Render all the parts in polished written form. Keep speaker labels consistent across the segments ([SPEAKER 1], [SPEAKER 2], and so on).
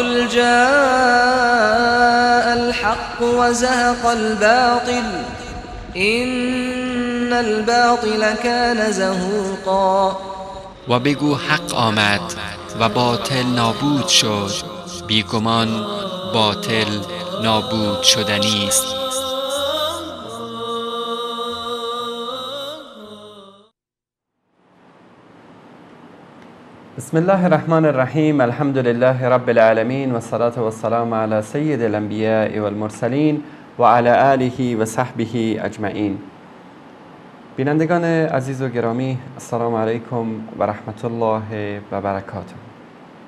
[SPEAKER 1] قل جاء الحق وزهق الباطل إن الباطل كان زهوقا.
[SPEAKER 2] و بگو حق آمد و باطل نابود شد، بیگمان باطل نابود شدنی است.
[SPEAKER 3] بسم الله الرحمن الرحیم. الحمد لله رب العالمین و الصلاة و السلام علی سید الانبیاء والمرسلین و علی آله و صحبه اجمعین. بینندگان عزیز و گرامی، السلام علیکم و رحمت الله و برکاته.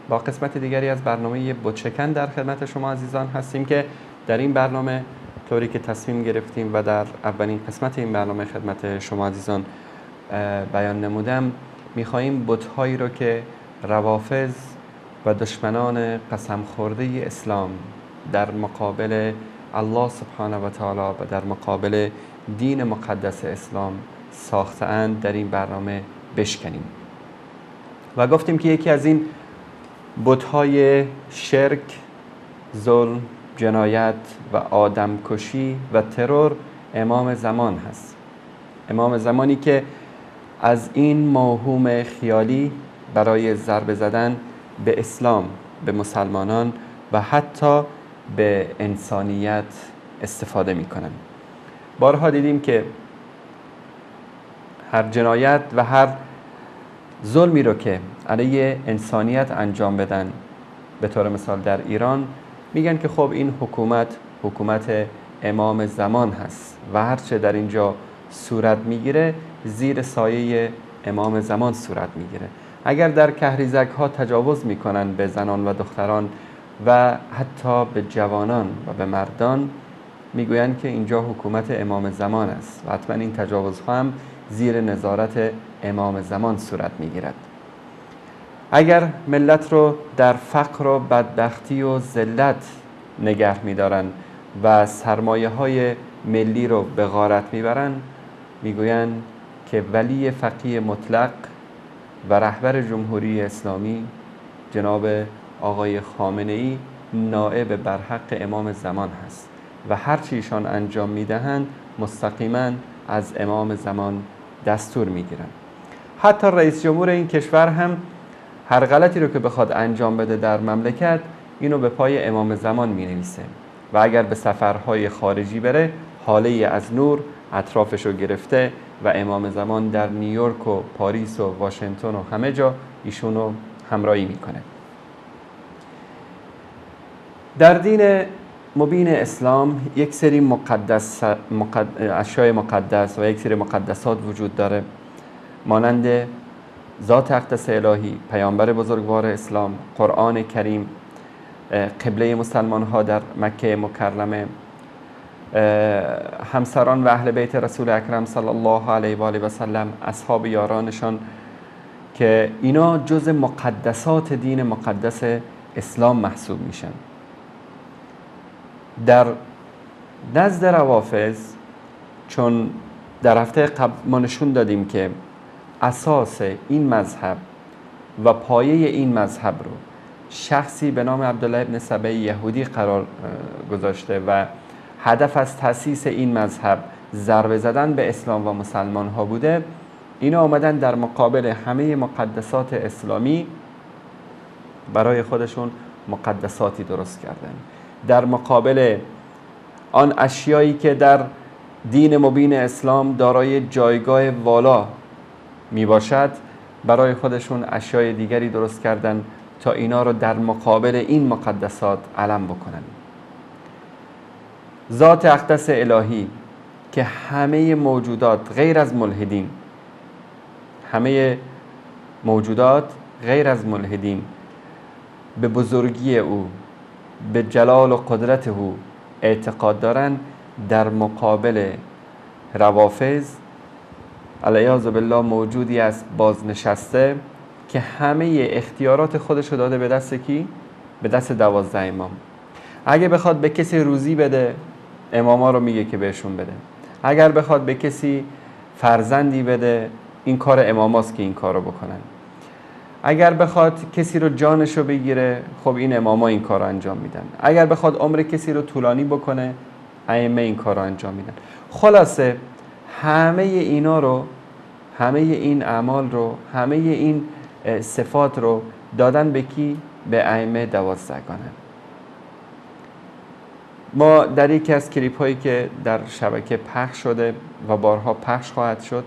[SPEAKER 3] با قسمت دیگری از برنامه بتشکن در خدمت شما عزیزان هستیم که در این برنامه طوری که تصمیم گرفتیم و در اولین قسمت این برنامه خدمت شما عزیزان بیان نمودم، می‌خواهیم بت‌هایی رو که روافض و دشمنان قسم خورده اسلام در مقابل الله سبحانه و تعالی و در مقابل دین مقدس اسلام ساخته‌اند در این برنامه بشکنیم. و گفتیم که یکی از این بت‌های شرک، ظلم، جنایت و آدمکشی و ترور امام زمان هست. امام زمانی که از این موهوم خیالی برای ضربه زدن به اسلام، به مسلمانان و حتی به انسانیت استفاده می‌کنند. بارها دیدیم که هر جنایت و هر ظلمی رو که علیه انسانیت انجام بدن، به طور مثال در ایران میگن که خب این حکومت امام زمان هست و هرچه در اینجا صورت میگیره زیر سایه امام زمان صورت میگیره. اگر در کهریزک ها تجاوز میکنن به زنان و دختران و حتی به جوانان و به مردان، میگویند که اینجا حکومت امام زمان است و حتما این تجاوزها هم زیر نظارت امام زمان صورت میگیرد. اگر ملت رو در فقر و بدبختی و ذلت نگه میدارن و سرمایه های ملی رو به غارت میبرن، میگویند که ولی فقیه مطلق و رهبر جمهوری اسلامی جناب آقای خامنه‌ای نائب برحق امام زمان هست و هر چی ایشان انجام میدهند مستقیما از امام زمان دستور میگیرند. حتی رئیس جمهور این کشور هم هر غلطی رو که بخواد انجام بده در مملکت اینو به پای امام زمان مینویسه و اگر به سفرهای خارجی بره حاله از نور اطرافش رو گرفته و امام زمان در نیویورک و پاریس و واشنگتن و همه جا ایشونو همراهی میکنه. در دین مبین اسلام یک سری اشیاء مقدس و یک سری مقدسات وجود داره، مانند ذات اقدس الهی، پیامبر بزرگوار اسلام، قرآن کریم، قبله مسلمان ها در مکه مکرمه، همسران و اهل بیت رسول اکرم صلی الله علیه و آله و سلم، اصحاب یارانشان، که اینا جز مقدسات دین مقدس اسلام محسوب میشن. در نزد روافض، چون در هفته قبل ما نشون دادیم که اساس این مذهب و پایه این مذهب رو شخصی به نام عبدالله ابن سبع یهودی قرار گذاشته و هدف از تأسیس این مذهب ضربه زدن به اسلام و مسلمان ها بوده، اینا آمدن در مقابل همه مقدسات اسلامی برای خودشون مقدساتی درست کردن. در مقابل آن اشیایی که در دین مبین اسلام دارای جایگاه والا می باشد، برای خودشون اشیای دیگری درست کردن تا اینا رو در مقابل این مقدسات علم بکنن. ذات اقدس الهی که همه موجودات غیر از ملحدین، به بزرگی او، به جلال و قدرت او اعتقاد دارن، در مقابل روافض علیاذ بالله موجودی از بازنشسته که همه اختیارات خودشو داده به دست کی؟ به دست 12 امام. اگه بخواد به کسی روزی بده، اماما رو میگه که بهشون بده. اگر بخواد به کسی فرزندی بده، این کار اماماست که این کار رو بکنن. اگر بخواد کسی رو جانش رو بگیره، خب این اماما این کار رو انجام میدن. اگر بخواد عمر کسی رو طولانی بکنه، ائمه این کار رو انجام میدن. خلاصه همه اینا رو، همه این اعمال رو، همه این صفات رو دادن به کی؟ به ائمه 12 گانه. ما در یکی از کلیپ هایی که در شبکه پخش شده و بارها پخش خواهد شد،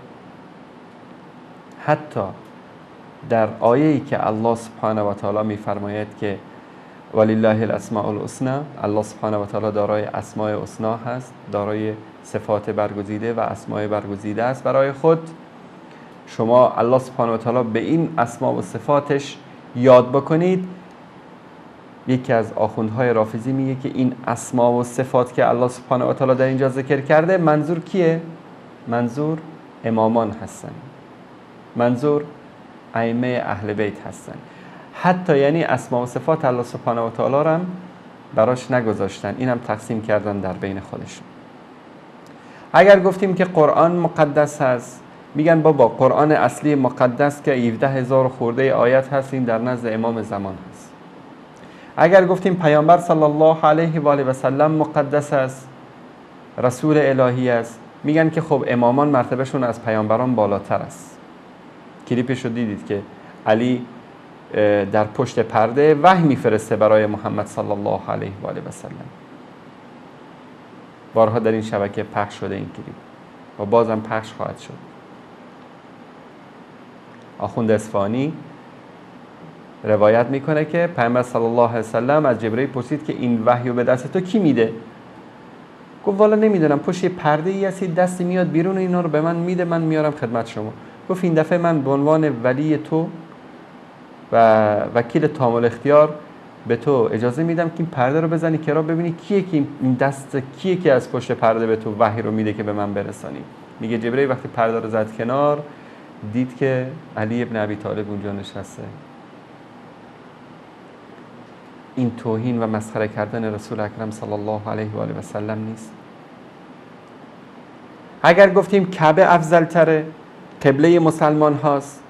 [SPEAKER 3] حتی در آیه‌ای که الله سبحانه و تعالی می‌فرماید که ولله الاسماء الحسنی، الله سبحانه و تعالی دارای اسماء حسنا هست، دارای صفات برگزیده و اسماء برگزیده است برای خود. شما الله سبحانه و تعالی به این اسماء و صفاتش یاد بکنید. یکی از آخوندهای رافضی میگه که این اسماء و صفات که الله سبحانه و تعالی در اینجا ذکر کرده، منظور کیه؟ منظور امامان هستن، منظور ائمه اهل بیت هستن. حتی یعنی اسماء و صفات الله سبحانه و تعالی را هم براش نگذاشتن، این هم تقسیم کردن در بین خودشون. اگر گفتیم که قرآن مقدس هست، میگن بابا قرآن اصلی مقدس که 17,000 خورده آیت هست، این در نزد امام زمان هست. اگر گفتیم پیامبر صلی الله علیه و آله و سلم مقدس است، رسول الهی است، میگن که خب امامان مرتبهشون از پیامبران بالاتر است. کلیپش رو دیدید که علی در پشت پرده وحی میفرسته برای محمد صلی الله علیه و آله و سلم. بارها در این شبکه پخش شده این کلیپ و بازم پخش خواهد شد. آخوند اصفهانی روایت میکنه که پیامبر صلی الله علیه و سلم از جبرئیل پرسید که این وحی رو به دست تو کی میده؟ گفت والا نمیدونم، پشت یه پرده ای هست، دستی میاد بیرون، اینا رو به من میده، من میارم خدمت شما. گفت این دفعه من به عنوان ولی تو و وکیل تام الاختیار به تو اجازه میدم که این پرده رو بزنی کنار، ببینی کیه که این دست کیه که از پشت پرده به تو وحی رو میده که به من برسانی. میگه جبرئیل وقتی پرده رو زد کنار، دید که علی ابن ابی طالب اونجا نشسته. این توهین و مسخره کردن رسول اکرم صلی الله علیه و آله و سلم نیست؟ اگر گفتیم کعبه افضل تره، قبله مسلمان هاست،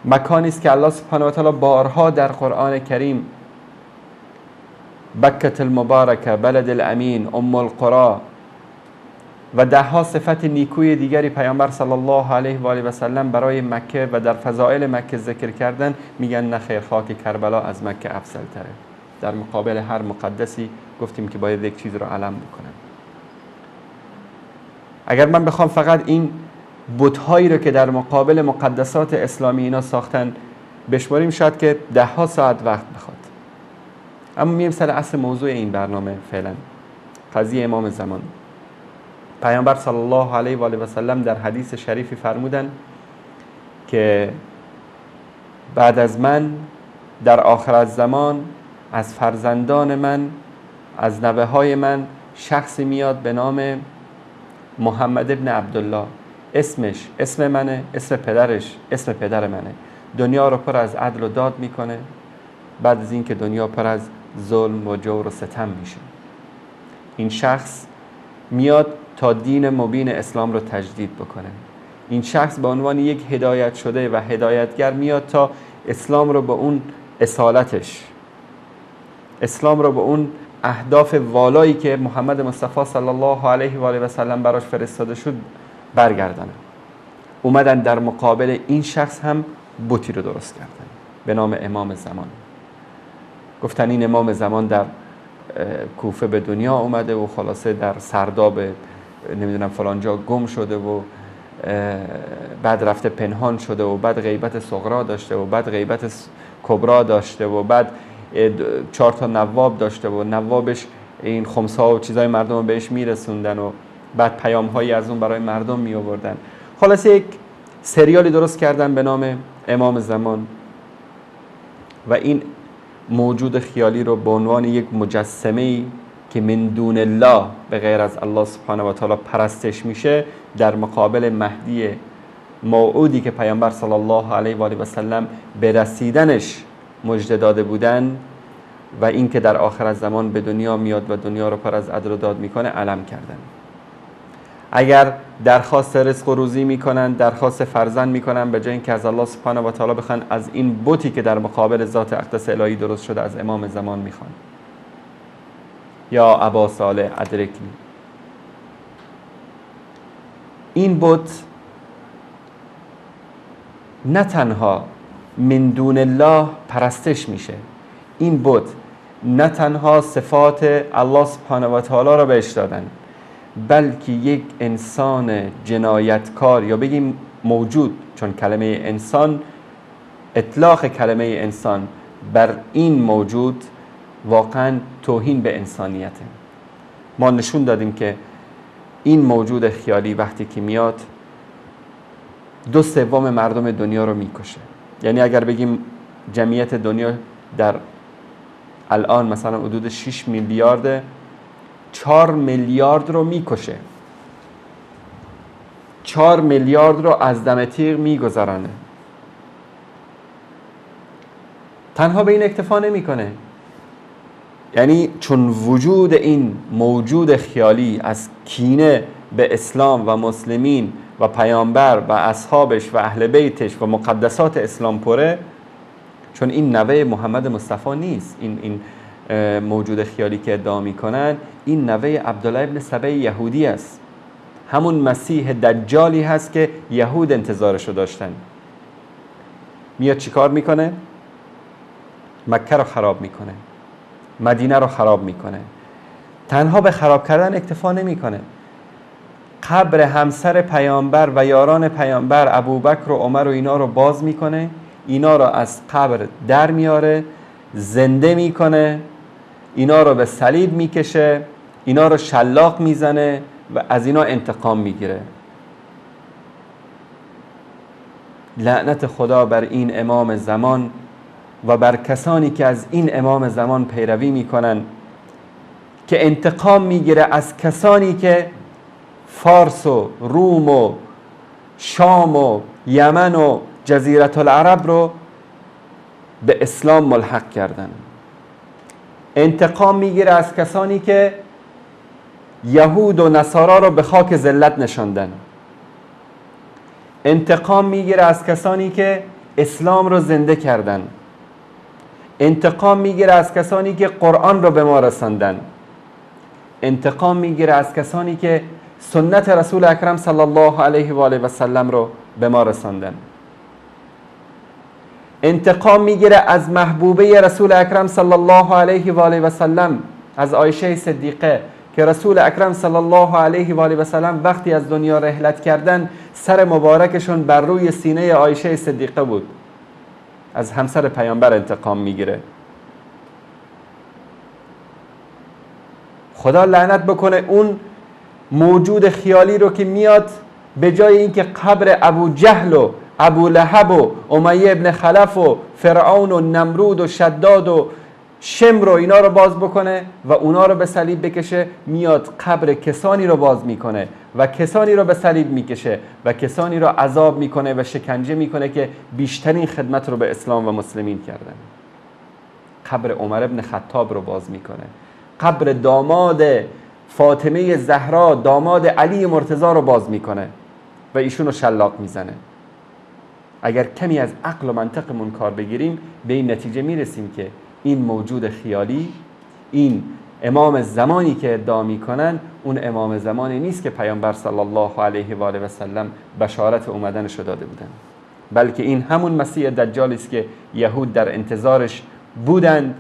[SPEAKER 3] مکانی است که الله سبحانه و تعالی بارها در قرآن کریم بکة المبارکه، بلد الامین، ام القرى و دهها صفت نیکوی دیگری پیامبر صلی الله علیه و آله و سلم برای مکه و در فضائل مکه ذکر کردن، میگن نه خیر، خاک کربلا از مکه افضل تره. در مقابل هر مقدسی گفتیم که باید یک چیز رو علم بکنن. اگر من بخوام فقط این بت‌هایی رو که در مقابل مقدسات اسلامی اینا ساختن بشماریم، شاید که 10 ساعت وقت بخواد. اما میریم سر اصل موضوع این برنامه فعلا، قضیه امام زمان. پیامبر صلی الله علیه و آله و سلم در حدیث شریفی فرمودن که بعد از من در آخر الزمان از فرزندان من، از نوه‌های من شخصی میاد به نام محمد ابن عبدالله. اسمش اسم منه، اسم پدرش اسم پدر منه. دنیا رو پر از عدل و داد میکنه، بعد از این که دنیا پر از ظلم و جور و ستم میشه. این شخص میاد تا دین مبین اسلام رو تجدید بکنه. این شخص به عنوان یک هدایت شده و هدایتگر میاد تا اسلام رو به اون اصالتش، اسلام رو به اون اهداف والایی که محمد مصطفی صلی الله علیه و آله و سلم براش فرستاده شد برگردانه. اومدن در مقابل این شخص هم بتی رو درست کردن به نام امام زمان. گفتن این امام زمان در کوفه به دنیا اومده و خلاصه در سرداب نمیدونم فلانجا گم شده و بعد رفته پنهان شده و بعد غیبت صغرا داشته و بعد غیبت کبرا داشته و بعد 4 تا نواب داشته و نوابش این خمس‌ها و چیزای مردم رو بهش میرسوندن و بعد پیام‌هایی از اون برای مردم می آوردن. خلاصه یک سریالی درست کردن به نام امام زمان و این موجود خیالی رو به عنوان یک مجسمه‌ای که من دون الله، به غیر از الله سبحانه و تعالی پرستش میشه، در مقابل مهدی موعودی که پیامبر صلی الله علیه و آله و سلم به رسیدنش مژده داده بودن و این که در آخر زمان به دنیا میاد و دنیا رو پر از عدل و داد میکنه علم کردن. اگر درخواست رزق و روزی میکنن، درخواست فرزند میکنن، به جای اینکه از الله سبحانه و تعالی بخوان، از این بتی که در مقابل ذات اقدس الهی درست شده از امام زمان میخوان یا ابا صالح ادرکنی. این بت نه تنها من دون الله پرستش میشه، این بت نه تنها صفات الله سبحانه و تعالی را بهش دادن، بلکه یک انسان جنایتکار یا بگیم موجود، چون کلمه انسان، اطلاق کلمه انسان بر این موجود واقعا توهین به انسانیته. ما نشون دادیم که این موجود خیالی وقتی که میاد 2/3 مردم دنیا رو میکشه. یعنی اگر بگیم جمعیت دنیا در الان مثلا حدود 6 میلیارد، 4 میلیارد رو میکشه، 4 میلیارد رو از دم تیغ میگذرانه. تنها به این اکتفا نمیکنه، یعنی چون وجود این موجود خیالی از کینه به اسلام و مسلمین و پیامبر و اصحابش و اهل بیتش و مقدسات اسلام پره، چون این نوه محمد مصطفی نیست، این موجود خیالی که ادعا میکنن، این نوه عبدالله ابن سبع یهودی است، همون مسیح دجالی هست که یهود انتظارشو داشتن. میاد چیکار میکنه؟ مکه رو خراب میکنه، مدینه رو خراب میکنه. تنها به خراب کردن اکتفا نمیکنه، قبر همسر پیامبر و یاران پیامبر ابوبکر و عمر و اینا رو باز میکنه، اینا رو از قبر در میاره، زنده میکنه، اینا رو به صلیب میکشه، اینا رو شلاق میزنه و از اینا انتقام میگیره. لعنت خدا بر این امام زمان و بر کسانی که از این امام زمان پیروی میکنن که انتقام میگیره از کسانی که فارس و روم و شام و یمن و جزیره العرب رو به اسلام ملحق کردن. انتقام میگیره از کسانی که یهود و نصارا رو به خاک ذلت نشاندن. انتقام میگیره از کسانی که اسلام رو زنده کردن. انتقام میگیره از کسانی که قرآن رو به ما رساندن. انتقام میگیره از کسانی که سنت رسول اکرم صلی الله علیه و آله و سلم رو به ما رساندن. انتقام میگیره از محبوبه رسول اکرم صلی الله علیه و آله و سلم، از عایشه صدیقه که رسول اکرم صلی الله علیه و آله و سلم وقتی از دنیا رحلت کردن سر مبارکشون بر روی سینه عایشه صدیقه بود. از همسر پیامبر انتقام میگیره. خدا لعنت بکنه اون موجود خیالی رو که میاد به جای اینکه قبر ابو جهل و ابو لهب و امیه ابن خلف و فرعون و نمرود و شداد و شمر و اینا رو باز بکنه و اونا رو به صلیب بکشه، میاد قبر کسانی رو باز میکنه و کسانی رو به صلیب میکشه و کسانی رو عذاب میکنه و شکنجه میکنه که بیشترین خدمت رو به اسلام و مسلمین کردن. قبر عمر ابن خطاب رو باز میکنه، قبر داماد فاطمه زهرا، داماد علی مرتضی رو باز میکنه و ایشون رو شلاق میزنه. اگر کمی از عقل و منطقمون کار بگیریم به این نتیجه میرسیم که این موجود خیالی، این امام زمانی که ادعا میکنن، اون امام زمانی نیست که پیامبر صلی الله علیه و آله و سلم بشارت اومدنش داده بودن، بلکه این همون مسیح دجالی است که یهود در انتظارش بودند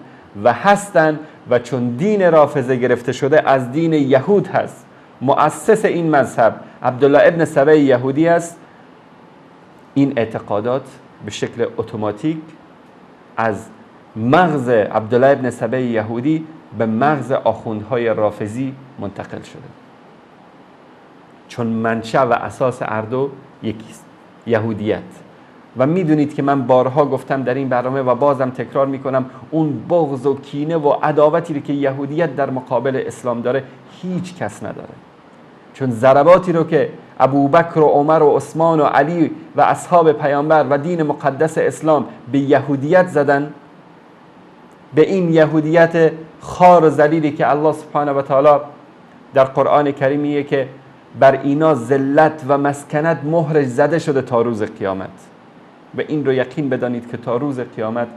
[SPEAKER 3] و هستند و چون دین رافضه گرفته شده از دین یهود هست، مؤسس این مذهب عبدالله ابن سبع یهودی است، این اعتقادات به شکل اتوماتیک از مغز عبدالله ابن سبع یهودی به مغز آخوندهای رافضی منتقل شده، چون منشأ و اساس هر دو یکیست، یهودیت. و میدونید که من بارها گفتم در این برنامه و بازم تکرار میکنم، اون بغض و کینه و عداوتی که یهودیت در مقابل اسلام داره هیچ کس نداره، چون ضرباتی رو که ابوبکر و عمر و عثمان و علی و اصحاب پیامبر و دین مقدس اسلام به یهودیت زدن، به این یهودیت خار و ذلیلی که الله سبحانه و تعالی در قرآن کریم میگه که بر اینا ذلت و مسکنت مهرش زده شده تا روز قیامت. و این رو یقین بدانید که تا روز قیامت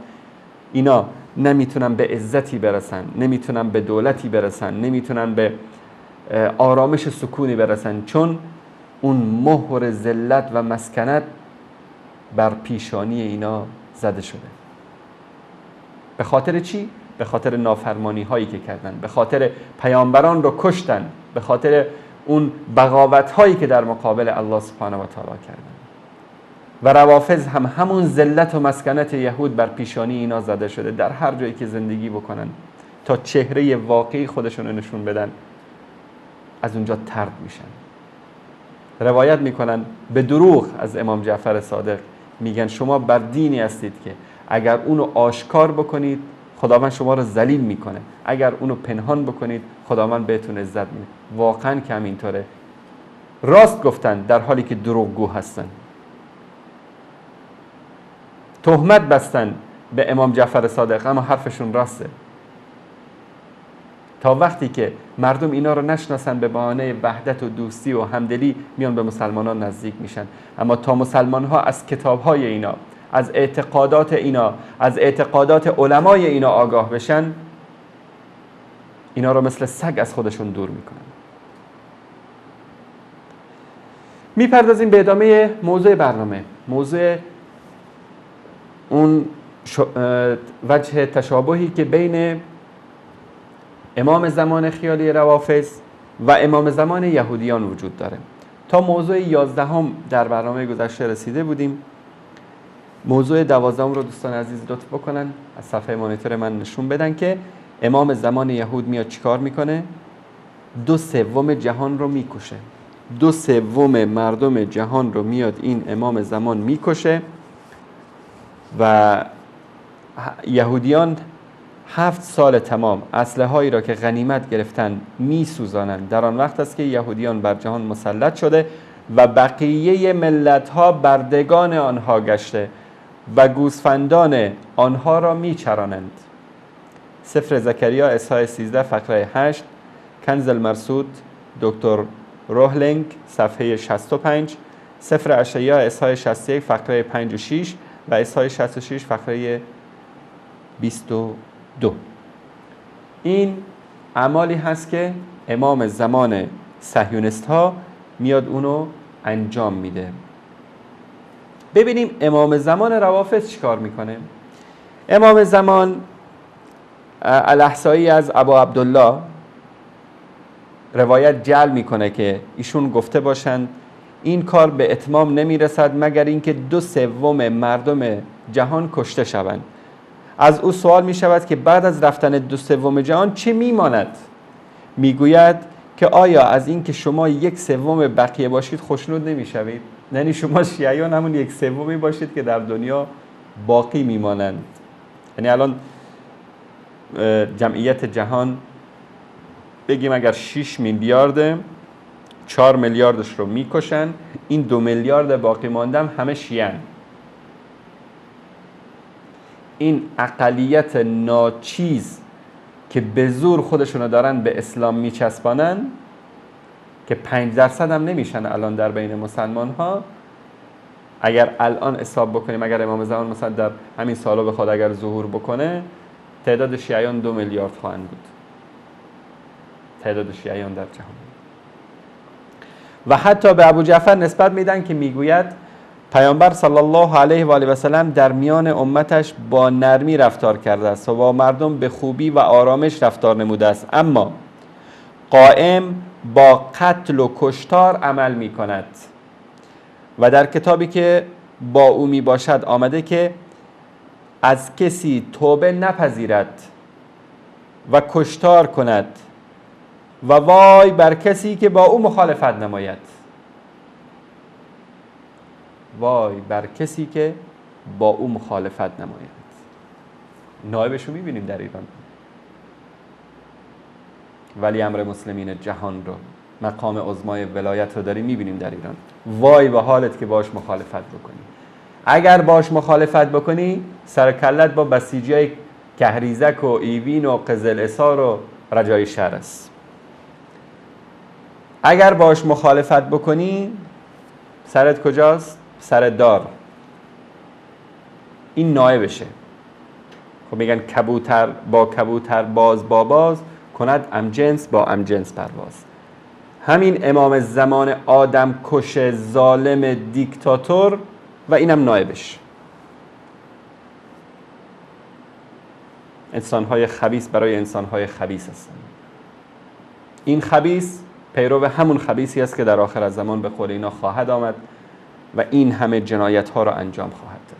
[SPEAKER 3] اینا نمیتونن به عزتی برسن، نمیتونن به دولتی برسن، نمیتونن به آرامش سکونی برسن، چون اون مهر ذلت و مسکنت بر پیشانی اینا زده شده. به خاطر چی؟ به خاطر نافرمانی هایی که کردن، به خاطر پیامبران رو کشتن، به خاطر اون بغاوت هایی که در مقابل الله سبحانه و تعالی کردن. و روافض هم همون ذلت و مسکنت یهود بر پیشانی اینا زده شده. در هر جایی که زندگی بکنن تا چهره واقعی خودشون رو نشون بدن، از اونجا طرد میشن. روایت میکنن به دروغ از امام جعفر صادق، میگن شما بر دینی هستید که اگر اونو آشکار بکنید خداوند شما رو ذلیل میکنه، اگر اونو پنهان بکنید خداوند بهتون عزت میده. واقعا که همینطوره. راست گفتن در حالی که دروغگو هستن. تهمت بستن به امام جعفر صادق اما حرفشون راسته. تا وقتی که مردم اینا رو نشناسن به بهانه وحدت و دوستی و همدلی میان به مسلمانان نزدیک میشن. اما تا مسلمان ها از کتاب های اینا، از اعتقادات اینا، از اعتقادات علمای اینا آگاه بشن، اینا رو مثل سگ از خودشون دور میکنن. میپردازیم به ادامه موضوع برنامه. موضوع اون وجه تشابهی که بین امام زمان خیالی روافض و امام زمان یهودیان وجود داره. تا موضوع 11 در برنامه گذشته رسیده بودیم. موضوع 12 رو دوستان عزیز لطف بکنن از صفحه مانیتور من نشون بدن که امام زمان یهود میاد چیکار میکنه؟ 2/3 جهان رو میکشه. 2/3 مردم جهان رو میاد این امام زمان میکشه و یهودیان 7 سال تمام اسلحه هایی را که غنیمت گرفتن میسوزانند. در آن وقت است که یهودیان بر جهان مسلط شده و بقیه ملت ها بردگان آنها گشته و گوسفندان آنها را میچرانند. سفر زکریا اصحاح 13 فقره 8، کنز المرصود دکتر روهلینگ صفحه 65، سفر اشعیا اصحاح 61 فقره 5 و 6 و اصحاح 66 فقره 22. این اعمالی هست که امام زمان صهیونیست ها میاد اونو انجام میده. ببینیم امام زمان روافض چیکار میکنه. امام زمان الاحصایی از ابا عبدالله روایت جعل میکنه که ایشون گفته باشند این کار به اتمام نمیرسد مگر اینکه 2/3 مردم جهان کشته شوند. از او سوال می شود که بعد از رفتن 2/3 جهان چه میماند؟ میگوید که آیا از این که شما 1/3 بقیه باشید خوشنود نمیشوید؟ یعنی شما شیعیان همون 1/3 باشید که در دنیا باقی میمانند. یعنی الان جمعیت جهان بگیم اگر 6 میلیارده، 4 میلیاردش رو میکشن، این 2 میلیارد باقی ماندم همه شیعن. این اقلیت ناچیز که به زور خودشونو دارن به اسلام میچسبانن که 5% هم نمیشن الان در بین مسلمان ها. اگر الان حساب بکنیم، اگر امام زمان مثلا در همین سالا بخواد اگر ظهور بکنه، تعداد شیعیان 2 میلیارد خواهند بود. تعداد شیعیان در جهان. و حتی به ابو جعفر نسبت میدن که میگوید پیامبر صلی الله علیه و آله و سلم در میان امتش با نرمی رفتار کرده است و با مردم به خوبی و آرامش رفتار نموده است، اما قائم با قتل و کشتار عمل می کند. و در کتابی که با او می باشد آمده که از کسی توبه نپذیرد و کشتار کند و وای بر کسی که با او مخالفت نماید. وای بر کسی که با او مخالفت نماید. نایبش رو میبینیم در ایران، ولی امر مسلمین جهان رو، مقام عظمای ولایت رو داریم میبینیم در ایران. وای به حالت که باش مخالفت بکنی. اگر باش مخالفت بکنی سر کلت با بسیجی های کهریزک و ایوین و قزل اسار و رجای شهر است. اگر باش مخالفت بکنی سرت کجاست؟ سرت دار. این نایبشه. خب میگن کبوتر با کبوتر باز با باز کند امجنس با امجنس پرواز. همین امام زمان آدم کش ظالم دیکتاتور و اینم نایبش. انسان‌های خبیث برای انسان‌های خبیث هستند. این خبیث پیرو همون خبیثی است که در آخر زمان به قول اینا خواهد آمد و این همه جنایت‌ها را انجام خواهد داد.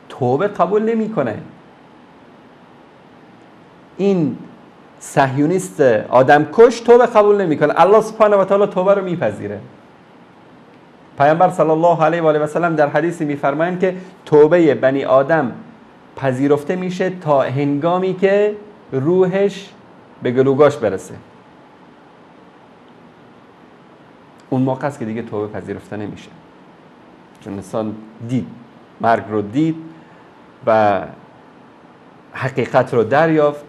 [SPEAKER 3] توبه قبول نمی‌کنه. این صهیونیست آدم کش توبه قبول نمی‌کنه. الله سبحانه و تعالی توبه رو میپذیره. پیامبر صلی الله علیه و آله و سلم در حدیثی می‌فرمایند که توبه بنی آدم پذیرفته میشه تا هنگامی که روحش به گلوگاش برسه. اون موقع است که دیگه توبه پذیرفته نمیشه. چون انسان دید، مرگ رو دید و حقیقت رو دریافت،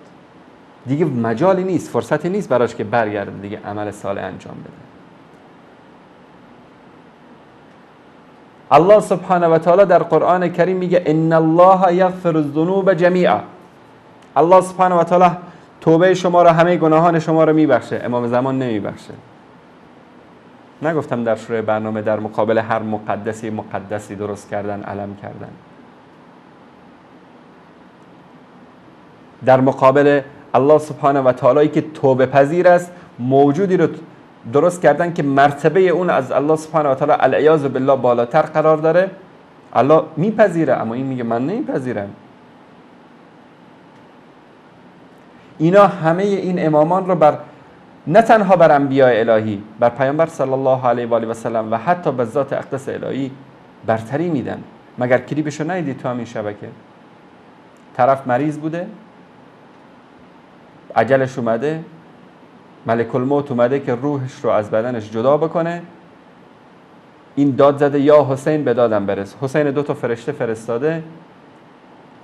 [SPEAKER 3] دیگه مجالی نیست، فرصتی نیست براش که برگرده دیگه عمل صالح انجام بده. الله سبحانه و تعالی در قرآن کریم میگه ان الله یغفر الذنوب جمیعا. الله سبحانه و تعالی توبه شما را، همه گناهان شما را میبخشه، امام زمان نمیبخشه. نگفتم در شروع برنامه در مقابل هر مقدسی درست کردن، علم کردن. در مقابل الله سبحانه و تعالی که توبه پذیر است، موجودی رو درست کردن که مرتبه اون از الله سبحانه و تعالی العیاذ بالله بالاتر قرار داره. الله میپذیره اما این میگه من نمیپذیرم. اینا همه این امامان رو بر نه تنها بر انبیاء الهی، بر پیامبر صلی الله علیه و آله و سلم و حتی به ذات اقدس الهی برتری میدن. مگر کلیپشو ندیدی تو همین شبکه؟ طرف مریض بوده، اجلش اومده، ملک الموت اومده که روحش رو از بدنش جدا بکنه، این داد زده یا حسین به دادم برس. حسین 2 فرشته فرستاده،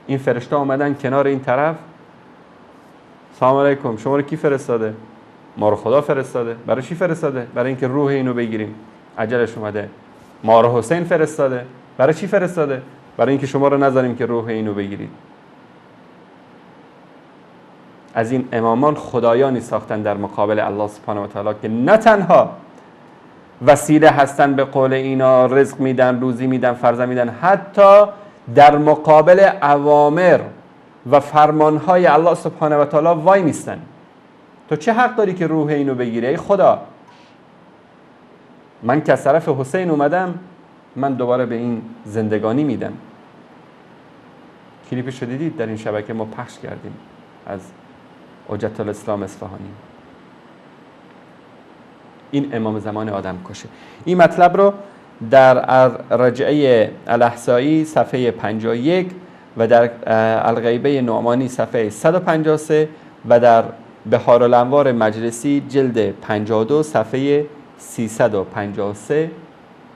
[SPEAKER 3] این فرشته اومدن کنار این طرف، سلام علیکم شما رو کی فرستاده؟ ما رو خدا فرستاده. برای چی فرستاده؟ برای اینکه روح اینو بگیریم، اجلش اومده. ما رو حسین فرستاده. برای چی فرستاده؟ برای اینکه شما رو نذاریم که روح اینو بگیرید. از این امامان خدایانی ساختن در مقابل الله سبحانه و تعالی که نه تنها وسیله هستن به قول اینا، رزق میدن، روزی میدن، فرزند میدن، حتی در مقابل اوامر و فرمانهای الله سبحانه و تعالی وای میستن. تو چه حق داری که روح اینو بگیری؟ ای خدا، من که از طرف حسین اومدم، من دوباره به این زندگانی میدم. کلیپش رو دیدید در این شبکه ما پخش کردیم از حجت الاسلام اصفهانی. این امام زمان آدم کشه. این مطلب رو در رجعه الاحصایی صفحه 51 و در الغیبه نعمانی صفحه 153 و در بحار الانوار مجلسی جلد 52 صفحه 353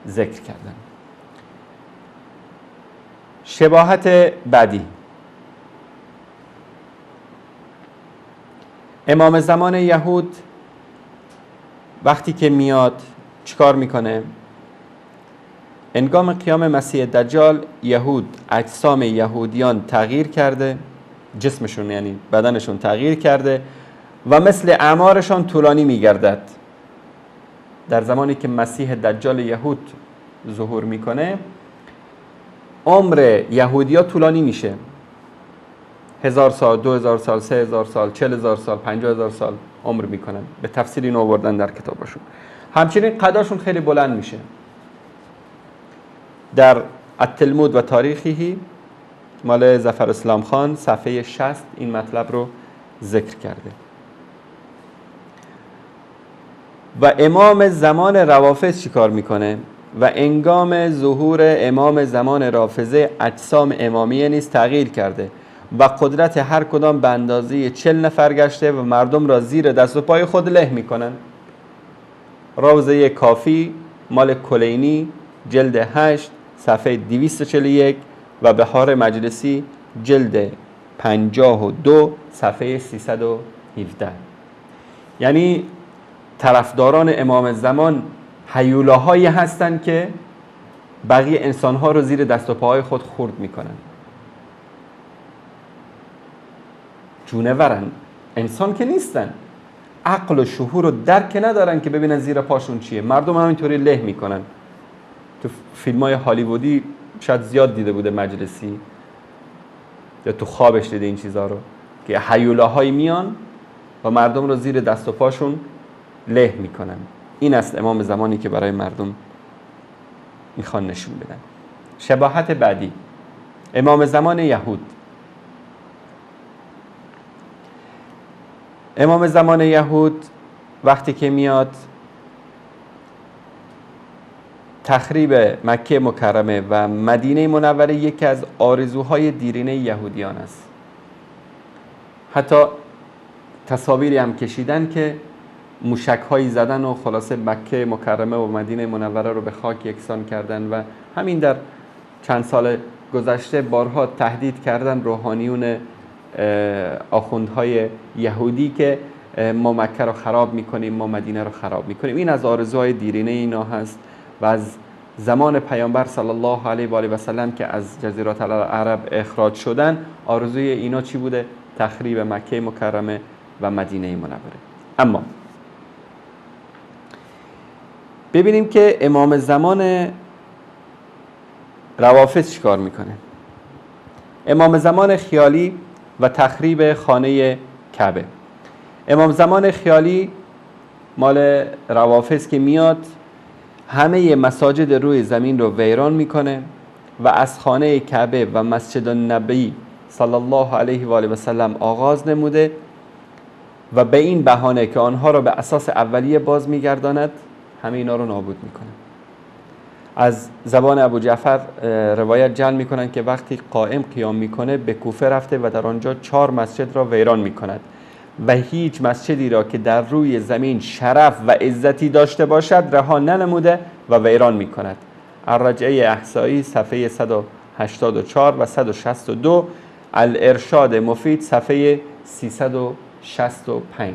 [SPEAKER 3] ذکر کردن. شباهت بعدی، امام زمان یهود وقتی که میاد چیکار میکنه؟ هنگام قیام مسیح دجال یهود، اجسام یهودیان تغییر کرده، جسمشون یعنی بدنشون تغییر کرده و مثل اعمارشان طولانی میگردد. در زمانی که مسیح دجال یهود ظهور میکنه، عمر یهودیا طولانی میشه. 1000 سال، 2000 سال، 3000 سال، 40000 سال، 50000 سال عمر میکنن. به تفصیل اینو آوردن در کتابشون. همچنین قداشون خیلی بلند میشه. در التلمود و تاریخی مال ظفر اسلام خان صفحه 60 این مطلب رو ذکر کرده. و امام زمان روافض چیکار میکنه؟ و انگام ظهور امام زمان رافضه اجسام امامیه نیز تغییر کرده و قدرت هر کدام به اندازه 40 نفر گشته و مردم را زیر دست و پای خود له میکنن. روضه کافی مال کلینی جلد 8 صفحه 241 و بحار مجلسی جلد 52 صفحه 317. یعنی طرفداران امام زمان هیولاهایی هستند که بقیه انسانها رو زیر دست و پاهای خود خرد میکنن. جونورن، انسان که نیستن، عقل و شعور و درک ندارن که ببینن زیر پاشون چیه. مردم همینطوری له میکنن. تو فیلم های هالیوودی شاید زیاد دیده بوده مجلسی، یا تو خوابش دیده این چیزها رو، که هیولاهایی میان و مردم رو زیر دست و پاشون له میکنن. این است امام زمانی که برای مردم میخوان نشون بدن. شباهت بعدی، امام زمان یهود. امام زمان یهود وقتی که میاد تخریب مکه مکرمه و مدینه منوره یکی از آرزوهای دیرینه یهودیان است. حتی تصاویری هم کشیدن که موشک‌هایی زدن و خلاصه مکه مکرمه و مدینه منوره رو به خاک یکسان کردن و همین در چند سال گذشته بارها تهدید کردن روحانیون آخوندهای یهودی که ما مکه رو خراب میکنیم، ما مدینه رو خراب میکنیم. این از آرزوهای دیرینه اینا هست و از زمان پیامبر صلی الله علیه و آله و سلم که از جزیره العرب اخراج شدن، آرزوی اینا چی بوده؟ تخریب مکه مکرمه و مدینه منوره. اما ببینیم که امام زمان روافض چیکار میکنه. امام زمان خیالی و تخریب خانه کعبه. امام زمان خیالی مال روافض که میاد همه مساجد روی زمین رو ویران میکنه و از خانه کعبه و مسجد النبی صلی الله علیه و آله و سلم آغاز نموده و به این بهانه که آنها را به اساس اولیه باز میگرداند همه اینا رو نابود میکنه. از زبان ابو جعفر روایت جمع میکنن که وقتی قائم قیام میکنه به کوفه رفته و در آنجا 4 مسجد را ویران میکند و هیچ مسجدی را که در روی زمین شرف و عزتی داشته باشد رها ننموده و ویران میکند. الرجعه احصایی صفحه 184 و 162، الارشاد مفید صفحه 365.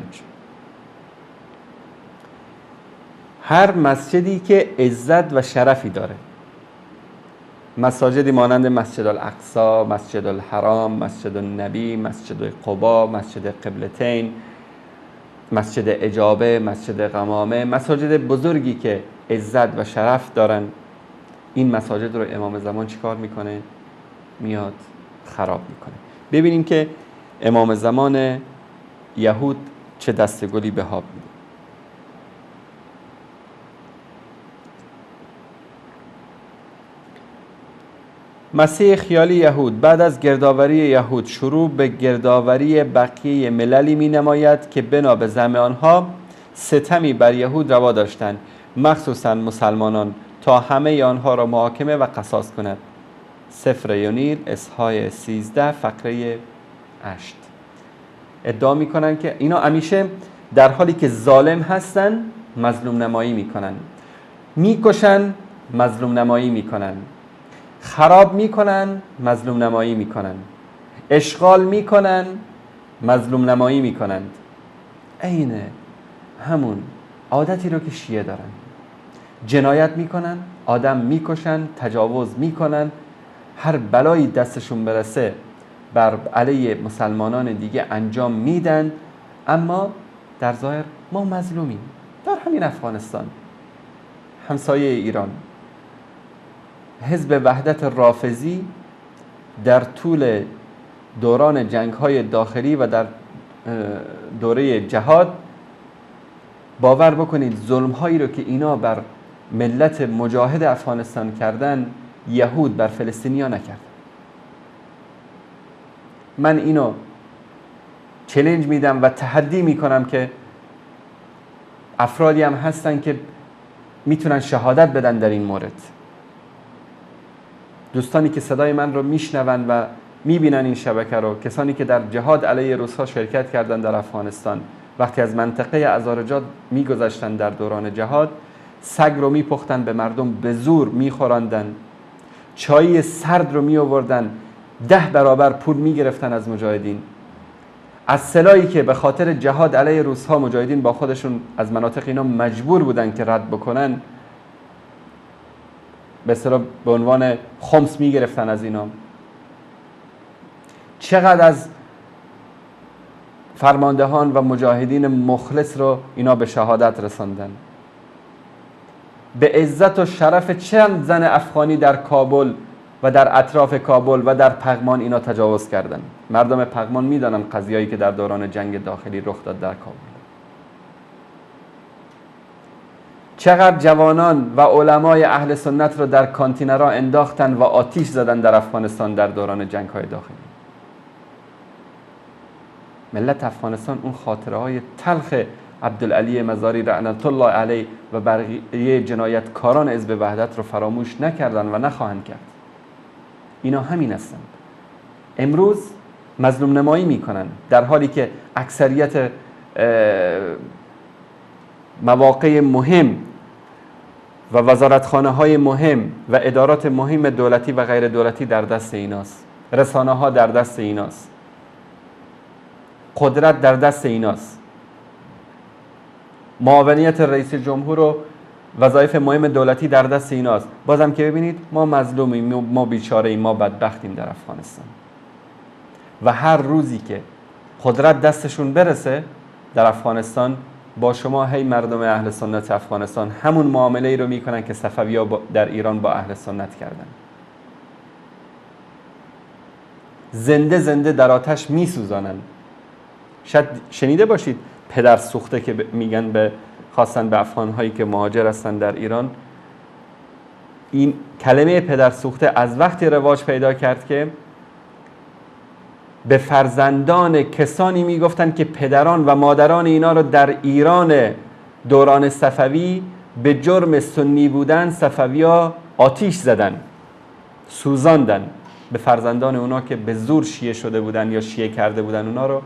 [SPEAKER 3] هر مسجدی که عزت و شرفی داره، مساجدی مانند مسجد الاقصی، مسجد الحرام، مسجد النبی، مسجد قبا، مسجد قبلتین، مسجد اجابه، مسجد غمامه، مساجد بزرگی که عزت و شرف دارن، این مساجد رو امام زمان چیکار میکنه؟ میاد خراب میکنه. ببینیم که امام زمان یهود چه دستگلی به ها میده. مسیح خیالی یهود بعد از گردآوری یهود شروع به گردآوری بقیه مللی می نماید که بنا به زعم آنها ستمی بر یهود روا داشتند، مخصوصا مسلمانان، تا همه آنها را محاکمه و قصاص کند. سفر یونیل اصحاح 13 فقره 8. ادعا می کنند که اینا همیشه در حالی که ظالم هستن مظلوم نمایی می کنن، می کشن، مظلوم نمایی می کنن، خراب میکنن، مظلوم نمایی میکنن، اشغال میکنن، مظلوم نمایی میکنند. عین همون عادتی رو که شیعه دارن. جنایت میکنن، آدم میکشن، تجاوز میکنن، هر بلایی دستشون برسه بر علیه مسلمانان دیگه انجام میدن، اما در ظاهر ما مظلومیم. در همین افغانستان همسایه ایران حزب وحدت رافضی در طول دوران جنگ‌های داخلی و در دوره جهاد، باور بکنید ظلم‌هایی رو که اینا بر ملت مجاهد افغانستان کردن یهود بر فلسطینیا نکرد. من اینو چالش میدم و تحدی میکنم که افرادی هم هستن که میتونن شهادت بدن در این مورد. دوستانی که صدای من رو میشنون و میبینن این شبکه رو، کسانی که در جهاد علیه روس‌ها شرکت کردن در افغانستان، وقتی از منطقه ازارجاد میگذشتن در دوران جهاد، سگ رو میپختن به مردم، به زور میخوراندن، چای سرد رو میآوردن، 10 برابر پول میگرفتن از مجاهدین. از سلاحی که به خاطر جهاد علیه روس‌ها مجاهدین با خودشون از مناطق اینا مجبور بودن که رد بکنن، به اصطلاح به عنوان خمس میگرفتن از اینا. چقدر از فرماندهان و مجاهدین مخلص رو اینا به شهادت رساندن. به عزت و شرف چند زن افغانی در کابل و در اطراف کابل و در پغمان اینا تجاوز کردن. مردم پغمان میدانن قضیه‌ای که در دوران جنگ داخلی رخ داد در کابل. چقدر جوانان و علمای اهل سنت رو در کانتینرها انداختن و آتیش زدن در افغانستان در دوران جنگ‌های داخلی. ملت افغانستان اون خاطره های تلخ عبدالعلی مزاری رحمت الله علیه و بقیه جنایتکاران حزب وحدت رو فراموش نکردن و نخواهند کرد. اینا همین هستند. امروز مظلوم نمایی میکنن در حالی که اکثریت مواقع مهم و وزارتخانه های مهم و ادارات مهم دولتی و غیر دولتی در دست ایناست. رسانه ها در دست ایناست. قدرت در دست ایناست. معاونیت رئیس جمهور و وظایف مهم دولتی در دست ایناست. بازم که ببینید ما مظلومیم، ما بیچاره‌ایم، ما بدبختیم در افغانستان. و هر روزی که قدرت دستشون برسه در افغانستان، با شما هی مردم اهل سنت افغانستان همون معامله‌ای رو میکنن که صفوی‌ها در ایران با اهل سنت کردن. زنده زنده در آتش میسوزانن. شاید شنیده باشید پدر سوخته که میگن خاصن به افغان‌هایی که مهاجر هستن در ایران. این کلمه پدر سوخته از وقتی رواج پیدا کرد که به فرزندان کسانی میگفتن که پدران و مادران اینا رو در ایران دوران صفوی به جرم سنی بودن صفوی‌ها آتیش زدن، سوزاندن. به فرزندان اونا که به زور شیعه شده بودن یا شیعه کرده بودن اونا رو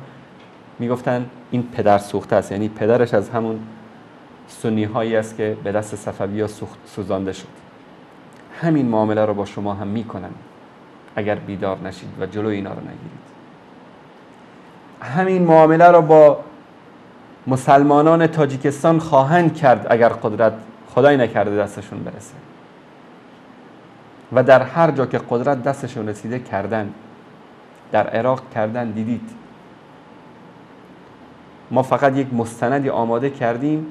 [SPEAKER 3] میگفتن این پدر سوخته است، یعنی پدرش از همون سنی هایی است که به دست صفوی‌ها سوزانده شد. همین معامله رو با شما هم میکنن اگر بیدار نشید و جلوی اینا رو نگیرید. همین معامله رو با مسلمانان تاجیکستان خواهند کرد اگر قدرت خدای نکرده دستشون برسه. و در هر جا که قدرت دستشون رسیده کردن. در عراق کردن، دیدید. ما فقط یک مستندی آماده کردیم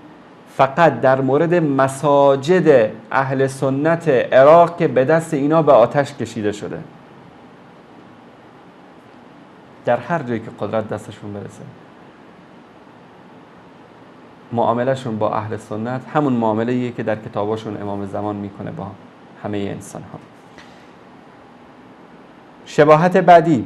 [SPEAKER 3] فقط در مورد مساجد اهل سنت عراق که به دست اینا به آتش کشیده شده. در هر جایی که قدرت دستشون برسه معاملهشون با اهل سنت همون معامله‌ایه که در کتاباشون امام زمان میکنه با همه انسان ها. شباهت بعدی،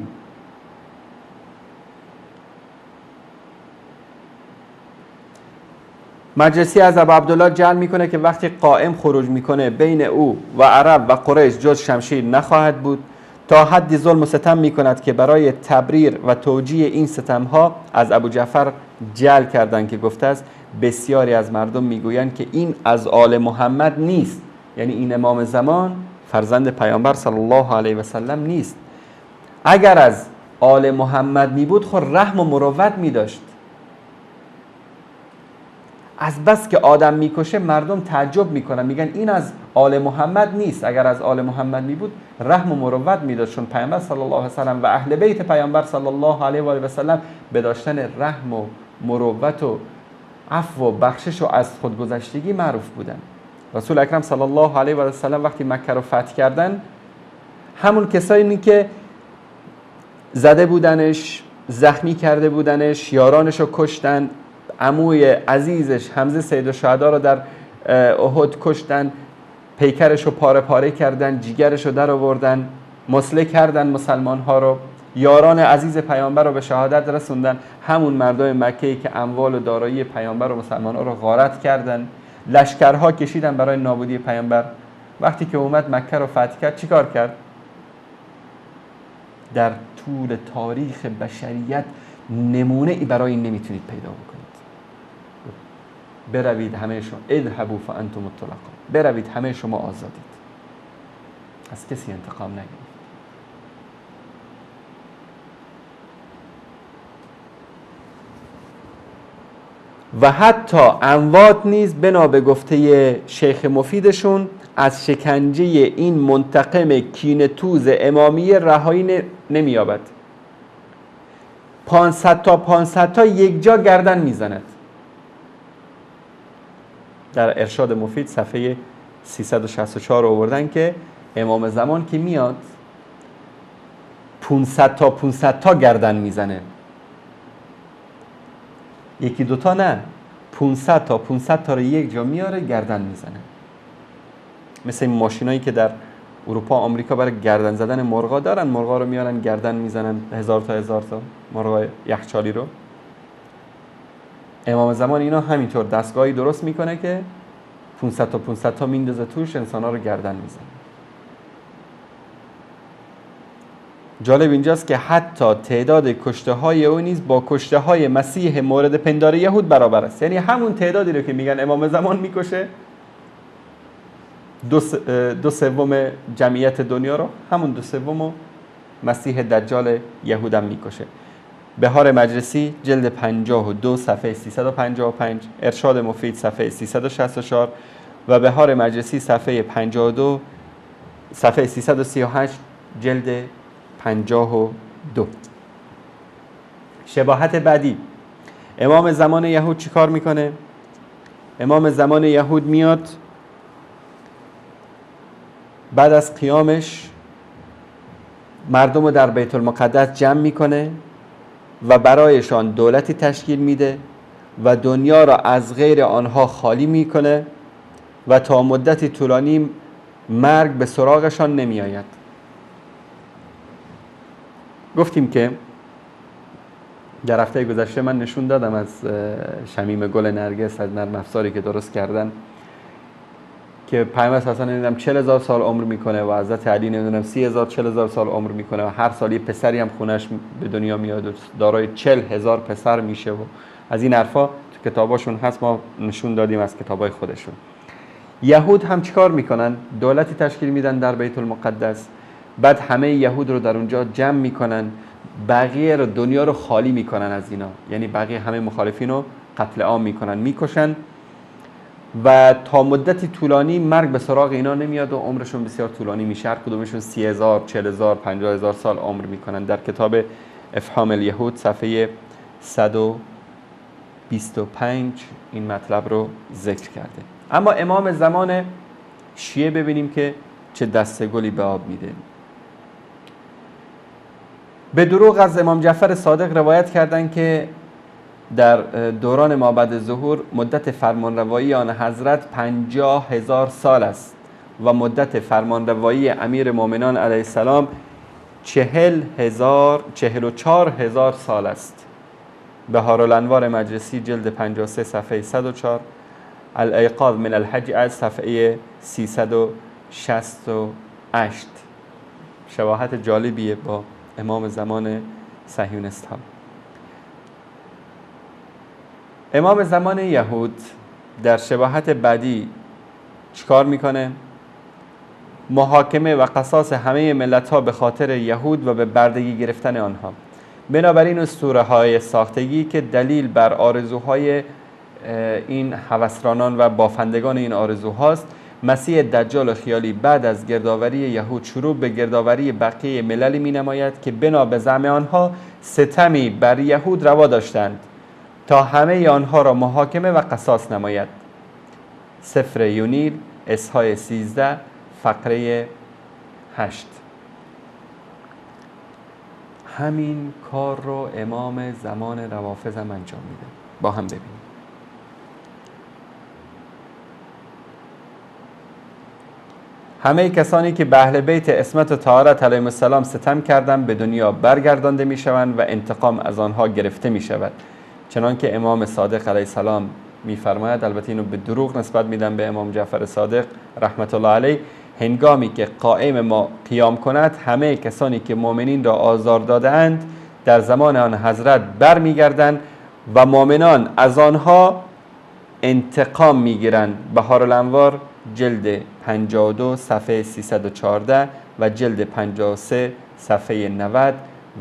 [SPEAKER 3] مجلسی از ابو عبدالله جعل میکنه که وقتی قائم خروج میکنه بین او و عرب و قریش جز شمشیر نخواهد بود، تا حدی ظلم و ستم میکند که برای تبریر و توجیه این ستمها از ابو جعفر جعل کردند که گفته است بسیاری از مردم میگویند که این از آل محمد نیست، یعنی این امام زمان فرزند پیامبر صلی الله علیه و سلم نیست. اگر از آل محمد می بود خود رحم و مروت می داشت. از بس که آدم میکشه مردم تعجب میکنن، میگن این از آل محمد نیست. اگر از آل محمد می بود رحم و مروت می داشت، چون پیامبر صلی الله علیه و سلم و اهل بیت پیامبر صلی الله علیه و سلم به داشتن رحم و مروت و عفو و بخشش و از خودگذشتگی معروف بودن. رسول اکرم صلی الله علیه و سلم وقتی مکه رو فتح کردن، همون کسایی که زده بودنش، زخمی کرده بودنش، یارانش رو کشتن، عموی عزیزش حمزه سید الشهدا رو در احد کشتن، پیکرش رو پاره پاره کردن، جیگرش رو در آوردن، مسله کردن مسلمان ها رو، یاران عزیز پیامبر رو به شهادت رسوندن. همون مردم مکه‌ای که اموال و دارایی پیامبر و مسلمان ها رو غارت کردن، لشکرها کشیدن برای نابودی پیامبر. وقتی که اومد مکه رو فتح کرد چیکار کرد؟ در طول تاریخ بشریت نمونه ای برای این نمیتونید پیدا بکنید. بروید همه شما، اذهبوا فانتم الطلقاء، بروید همه شما آزادید، از کسی انتقام نگیرید. و حتی اموات نیز بنا به گفته شیخ مفیدشون از شکنجه این منتقم کینه‌توز امامیه رهایی نمی‌یابد. 500 تا یک جا گردن میزند. در ارشاد مفید صفحه 364 آوردن که امام زمان که میاد 500 تا گردن میزنه، یکی دوتا نه، 500 تا رو یک جا میاره گردن میزنه. مثل این ماشینایی که در اروپا آمریکا برای گردن زدن مرغا دارن، مرغا رو میارن گردن میزنن، هزار تا مرغا یخچالی رو. امام زمان اینا همینطور دستگاهی درست میکنه که 500 تا میندازه توش، انسانا رو گردن میزنه. جالب اینجاست که حتی تعداد کشته های او نیز با کشته های مسیح مورد پندار یهود برابر است. یعنی همون تعدادی رو که میگن امام زمان میکشه، 2/3 جمعیت دنیا رو، همون 2/3 مسیح دجال یهودم میکشه. بهار مجلسی جلد 52 صفحه 355، ارشاد مفید صفحه 364 و بهار مجلسی صفحه 52 صفحه 338 جلد 52. شباهت بعدی، امام زمان یهود چی کار میکنه؟ امام زمان یهود میاد بعد از قیامش مردم رو در بیت المقدس جمع میکنه و برایشان دولتی تشکیل میده و دنیا را از غیر آنها خالی میکنه و تا مدتی طولانی مرگ به سراغشان نمی آید. گفتیم که در هفته گذشته من نشون دادم از شمیم گل نرگس، از نرم افزاری که درست کردن که پیامبر اصلا نمیدونم 40,000 سال عمر میکنه و حضرت علی نمیدونم 30,000 40,000 سال عمر میکنه و هر سال یه پسری هم خونش به دنیا میاد و دارای 40,000 پسر میشه و از این حرفا تو کتاباشون هست، ما نشون دادیم از کتابای خودشون. یهود هم چیکار میکنن؟ دولتی تشکیل میدن در بیت المقدس، بعد همه یهود رو در اونجا جمع میکنن، بقیه رو دنیا رو خالی میکنن از اینا، یعنی بقیه همه مخالفین رو قتل عام میکنن، میکشن و تا مدتی طولانی مرگ به سراغ اینا نمیاد و عمرشون بسیار طولانی میشه. هر کدومشون 30,000 40,000 50,000 سال عمر میکنن. در کتاب افهام الیهود صفحه 125 این مطلب رو ذکر کرده. اما امام زمان شیعه ببینیم که چه دسته گلی به آب میده. به دروغ از امام جعفر صادق روایت کردن که در دوران ما بعد ظهور مدت فرمانروایی آن حضرت 50,000 سال است و مدت فرمانروایی امیر مومنان علیه السلام 44,000 سال است. بهارالانوار مجلسی جلد 53 صفحه 104، الایقاظ من الحج از صفحه 368. شباهت جالبیه با امام زمان صهیونست ها. امام زمان یهود در شباهت بعدی چیکار میکنه؟ محاکمه و قصاص همه ملت ها به خاطر یهود و به بردگی گرفتن آنها. بنابراین اسطوره های ساختگی که دلیل بر آرزوهای این هوسرانان و بافندگان این آرزوهاست، مسیح دجال خیالی بعد از گردآوری یهود شروع به گردآوری بقیه مللی می نماید که بنا به زعم آنها ستمی بر یهود روا داشتند تا همه آنها را محاکمه و قصاص نماید. سفر یونیل اصحاح 13 فقره 8. همین کار رو امام زمان روافض هم انجام میده. با هم ببینیم. همه کسانی که به اهل بیت عصمت و طهارت علیهم السلام ستم کردند به دنیا برگردانده میشوند و انتقام از آنها گرفته می شود. چنانکه امام صادق علیه السلام میفرماید، البته اینو به دروغ نسبت میدن به امام جعفر صادق رحمت الله علیه، هنگامی که قائم ما قیام کند همه کسانی که مؤمنین را آزار دادند در زمان آن حضرت برمیگردند و مؤمنان از آنها انتقام میگیرند. بهارالانوار جلد 52 صفحه 314 و جلد 53 صفحه 90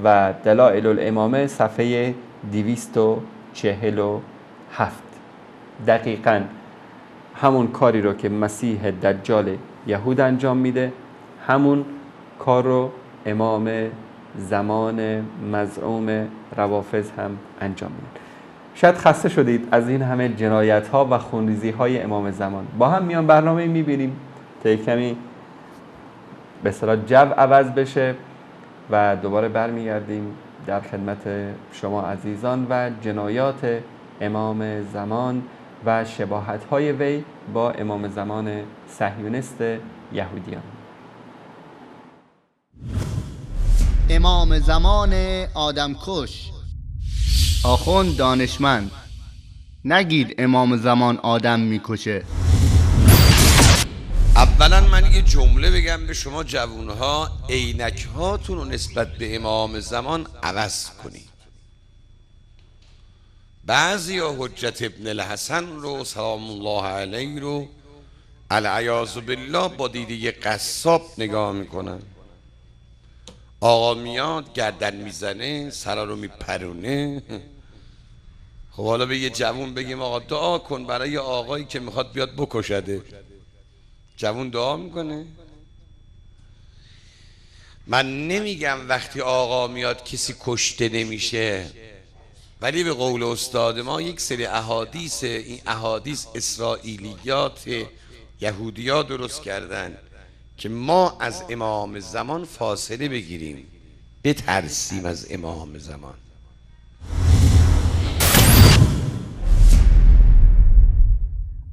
[SPEAKER 3] و دلائل الامامه صفحه 247. دقیقاً همون کاری رو که مسیح دجال یهود انجام میده، همون کار رو امام زمان مزعوم روافض هم انجام میده. شاید خسته شدید از این همه جنایت ها و خونریزی های امام زمان. با هم میان برنامه میبینیم تا کمی به اصطلاح جو عوض بشه و دوباره برمیگردیم در خدمت شما عزیزان و جنایات امام زمان و شباهت های وی با امام زمان صهیونیست یهودیان.
[SPEAKER 4] امام زمان آدمکش. آخوند دانشمند، نگید امام زمان آدم میکشه.
[SPEAKER 5] اولا من یه جمله بگم به شما جوانها، عینک هاتون رو نسبت به امام زمان عوض کنید. بعضی ها حجت ابن الحسن رو سلام الله علیه رو العیاذ بالله با دیده قصاب نگاه میکنن. آقا میاد گردن میزنه، سرا رو میپرونه. خب حالا به یه جوون بگیم آقا دعا کن برای آقایی که میخواد بیاد بکشده، جوون دعا میکنه؟ من نمیگم وقتی آقا میاد کسی کشته نمیشه، ولی به قول استاد ما یک سری احادیث، این احادیث اسرائیلیات یهودیا درست کردن که ما از امام زمان فاصله بگیریم، بترسیم از امام زمان.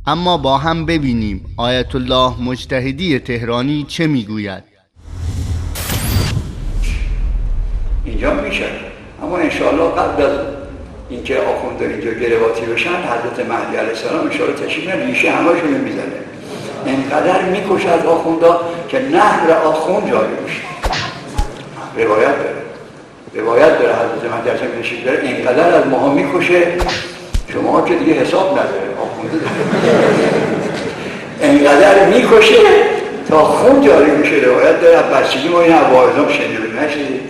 [SPEAKER 4] اما با هم ببینیم آیت الله مجتهدی تهرانی چه میگوید.
[SPEAKER 6] اینجا میشه، اما انشاءالله قبل از اینکه آخوندان اینجا گرواتی بشن، حضرت مهدی علیه السلام انشاءالله تشریف میاره، ریشه همه‌شون میزنه. اینقدر میکشه از آخوندا که نهر آخوند جاری میشه. روایت داره حضرت مهدی علیه السلام تشریف داره، اینقدر از ماها میکشه شما که دیگه حساب نداره. آخونده اینقدر میکشه تا خون جاری میشه. روایت داره از بچگی ما این واعظام شنیدیم، نشدید؟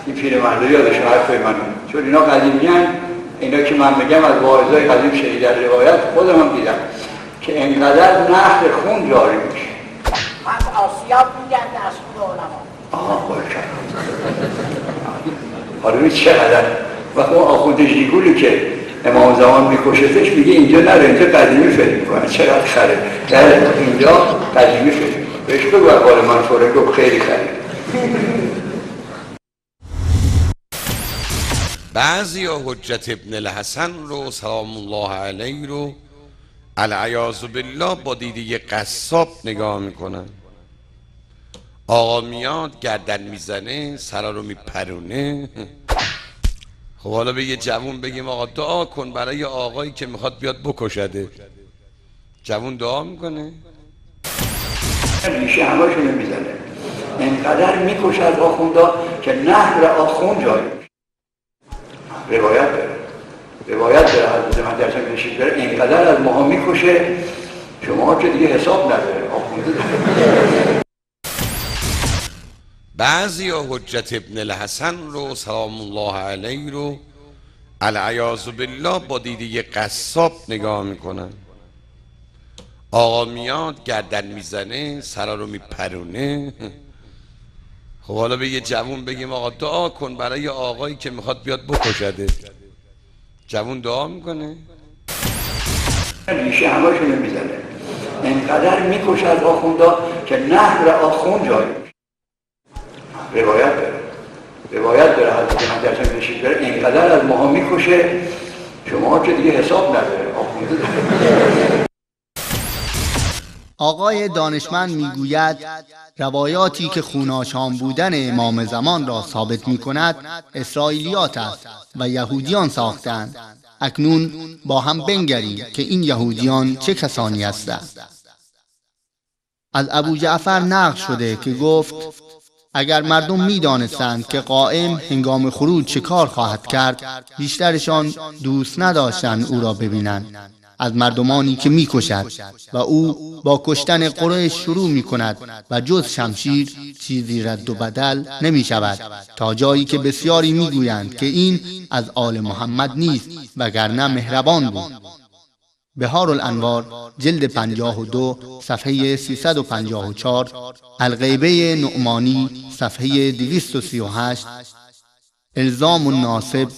[SPEAKER 6] این پیرمردا یادش حرفای منو، چون اینا قدیمیان، اینا که من میگم از واعظای قدیم شنیدن روایت، خودم هم دیدم که اینقدر نهر خون جاری میشه.
[SPEAKER 7] من آسیاب میگن دستور علما.
[SPEAKER 6] آها باشه. حالا ببین چقدر وقت اون آخوند ژیگولی که امام زمان میکشتش میگه اینجا نره، اینجا قدیمی فکر میکنه. چقدر خره در اینجا قدیمی فکر میکنه. بهش بگو اقبال منصوره گفت خیلی خره.
[SPEAKER 5] بعضی ها حجت ابن الحسن رو سلام الله علیه رو العیاذ بالله با دیده قصاب نگاه میکنن. آقا میاد گردن میزنه، سرا رو میپرونه. خب حالا به یه جوون بگیم آقا دعا کن برای آقایی که میخواد بیاد بکشده، جوون دعا میکنه؟
[SPEAKER 6] ریشه همه‌شون میزنه. اینقدر میکشه از آخوندا که نهر آخوند جاری میشه. روایت داره حضرت مهدی علیه السلام تشریف داره، اینقدر از ماها میکشه شما که دیگه حساب نداره. آخونده
[SPEAKER 5] بعضی ها حجت ابن الحسن رو سلام الله علیه رو العیاذ بالله با دیده قصاب نگاه میکنن. آقا میاد گردن میزنه، سرا رو میپرونه. خب حالا به یه جوون بگیم آقا دعا کن برای آقایی که میخواد بیاد بکشده، جوون دعا میکنه؟
[SPEAKER 6] ریشه همه‌شون میزنه. اینقدر میکشه از آخوندا که نهر آخوند جاری میشه. روایت داره حضرت مهدی علیه السلام تشریف داره، اینقدر از ماها میکشه شما که دیگه حساب نداره. آخونده
[SPEAKER 4] آقای دانشمند میگوید روایاتی که خوناشام بودن امام زمان را ثابت می کند اسرائیلیات است و یهودیان ساختند. اکنون با هم بنگریم که این یهودیان چه کسانی هستند. از ابو جعفر نقل شده که گفت اگر مردم می دانستند که قائم هنگام خروج چه کار خواهد کرد، بیشترشان دوست نداشتند او را ببینند. از مردمانی که می کشد و او با کشتن قریش شروع می کند و جز شمشیر چیزی رد و بدل نمی شود، تا جایی که بسیاری می گویند که این از آل محمد نیست وگرنه مهربان بود. بهار الانوار جلد 52 صفحه 354، الغیبه نعمانی صفحه 238، الزام الناصب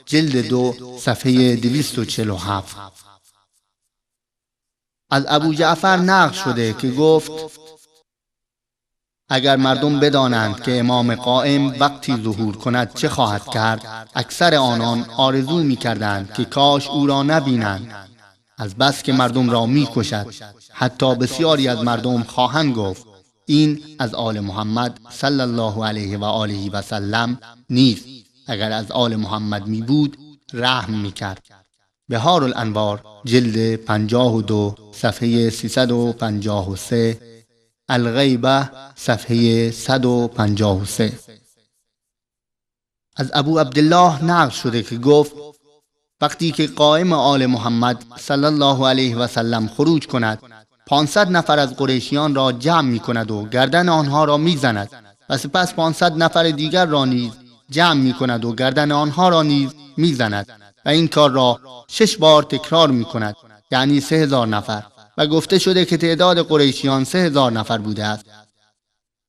[SPEAKER 4] جلد 2 صفحه 247. از ابو جعفر نقل شده که گفت اگر مردم بدانند که امام قائم وقتی ظهور کند چه خواهد کرد، اکثر آنان آرزو می کردند که کاش او را نبینند، از بس که مردم را می کشد. حتی بسیاری از مردم خواهند گفت این از آل محمد صلی الله علیه و آله و سلم نیست، اگر از آل محمد می بود رحم می کرد. بهار الانوار جلد 52 صفحه 353، الغیبه صفحه 153. از ابو عبدالله نقل شده که گفت وقتی که قائم آل محمد صلی الله علیه و سلم خروج کند، 500 نفر از قریشیان را جمع می کند و گردن آنها را می زند و سپس 500 نفر دیگر را نیز جمع می کند و گردن آنها را نیز می زند و این کار را 6 بار تکرار می کند، یعنی 3000 نفر. و گفته شده که تعداد قریشیان 3000 نفر بوده است.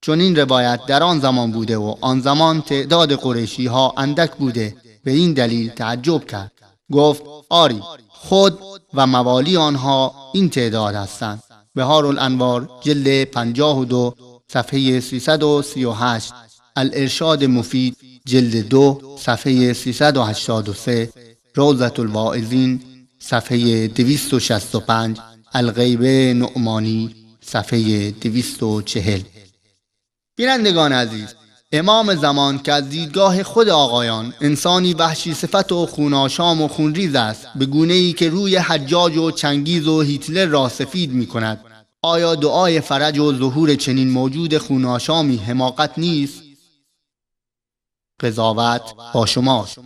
[SPEAKER 4] چون این روایت در آن زمان بوده و آن زمان تعداد قریشی ها اندک بوده، به این دلیل تعجب کرد. گفت آری، خود و موالی آنها این تعداد هستند. بهار الانوار جلد 52 صفحه 338، الارشاد مفید جلد 2 صفحه 383، روضة الواعظین صفحه 265، الغیبه نعمانی صفحه 240. بینندگان عزیز، امام زمان که از دیدگاه خود آقایان انسانی وحشی صفت و خوناشام و خونریز است، به گونه‌ای که روی حجاج و چنگیز و هیتلر را سفید می کند، آیا دعای فرج و ظهور چنین موجود خوناشامی حماقت نیست؟ قضاوت با شماست.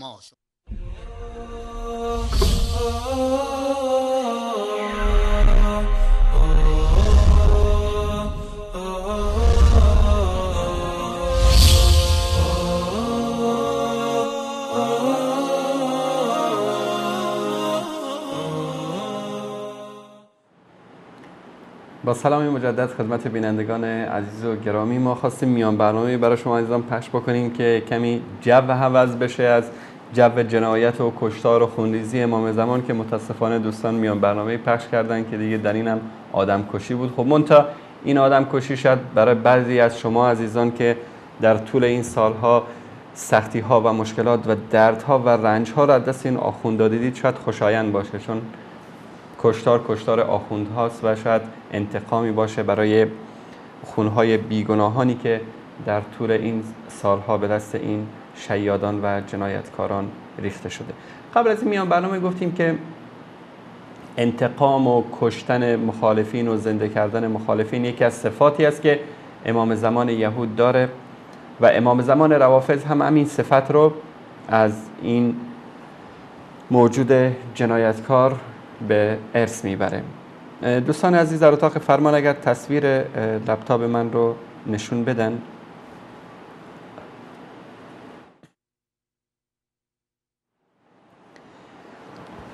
[SPEAKER 3] با سلامی مجدد خدمت بینندگان عزیز و گرامی، ما خواستیم میان برنامه برای شما عزیزان پخش بکنیم که کمی جو عوض بشه از جو جنایت و کشتار و خونریزی امام زمان که متاسفانه دوستان میان برنامه پخش کردن که دیگه در اینم آدم کشی بود. خب منتها این آدم کشی شاید برای بعضی از شما عزیزان که در طول این سالها سختی ها و مشکلات و دردها و رنج ها را از دست این آخوندها دیدید شاید خوشایند باشه، چون کشتار آخوند هاست و شاید انتقامی باشه برای خونهای بیگناهانی که در طول این سالها به دست این شیادان و جنایتکاران ریخته شده. قبل از این میان برنامه گفتیم که انتقام و کشتن مخالفین و زنده کردن مخالفین یکی از صفاتی است که امام زمان یهود داره و امام زمان روافض هم همین صفت رو از این موجود جنایتکار به ارث میبره. دوستان عزیز در اتاق فرمان اگر تصویر لپتاپ من رو نشون بدن.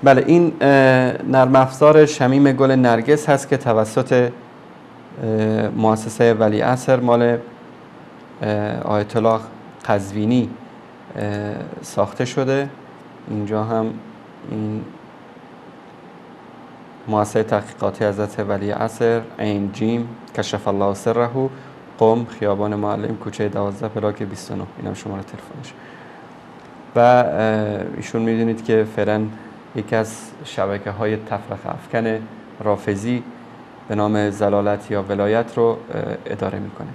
[SPEAKER 3] بله، این نرم افزار شمیم گل نرگس هست که توسط مؤسسه ولیعصر مال آیت الله قزوینی ساخته شده. اینجا هم این مؤسسه تحقیقاتی حضرت ولیعصر، عین جیم، کشف الله سره، قم، خیابان معلم، کوچه 12 پلاک 29. اینم شماره تلفنش. و ایشون میدونید که فعلا یکی از شبکه‌های تفرقه افکن رافضی به نام زلالت یا ولایت رو اداره میکنه.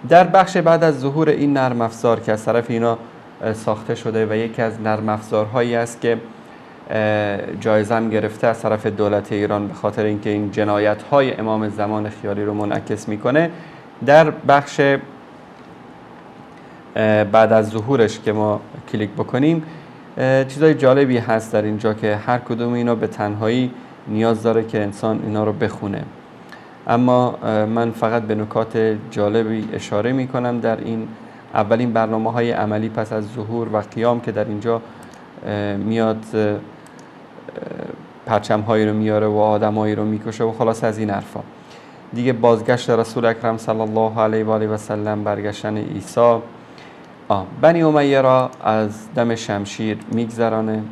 [SPEAKER 3] در بخش بعد از ظهور این نرم افزار که از طرف اینا ساخته شده و یکی از نرم افزارهایی است که جایزه هم گرفته از طرف دولت ایران به خاطر اینکه این جنایت‌های امام زمان خیالی رو منعکس میکنه، در بخش بعد از ظهورش که ما کلیک بکنیم چیزای جالبی هست در اینجا که هر کدوم اینا به تنهایی نیاز داره که انسان اینا رو بخونه، اما من فقط به نکات جالبی اشاره میکنم در این اولین برنامه‌های عملی پس از ظهور و قیام که در اینجا میاد پرچم‌هایی رو میاره و آدمایی رو میکشه و خلاص از این حرفا. دیگه بازگشت رسول اکرم صلی الله علیه و آله و سلم، برگشتن عیسی. بنی امیه را از دم شمشیر میگذرانه.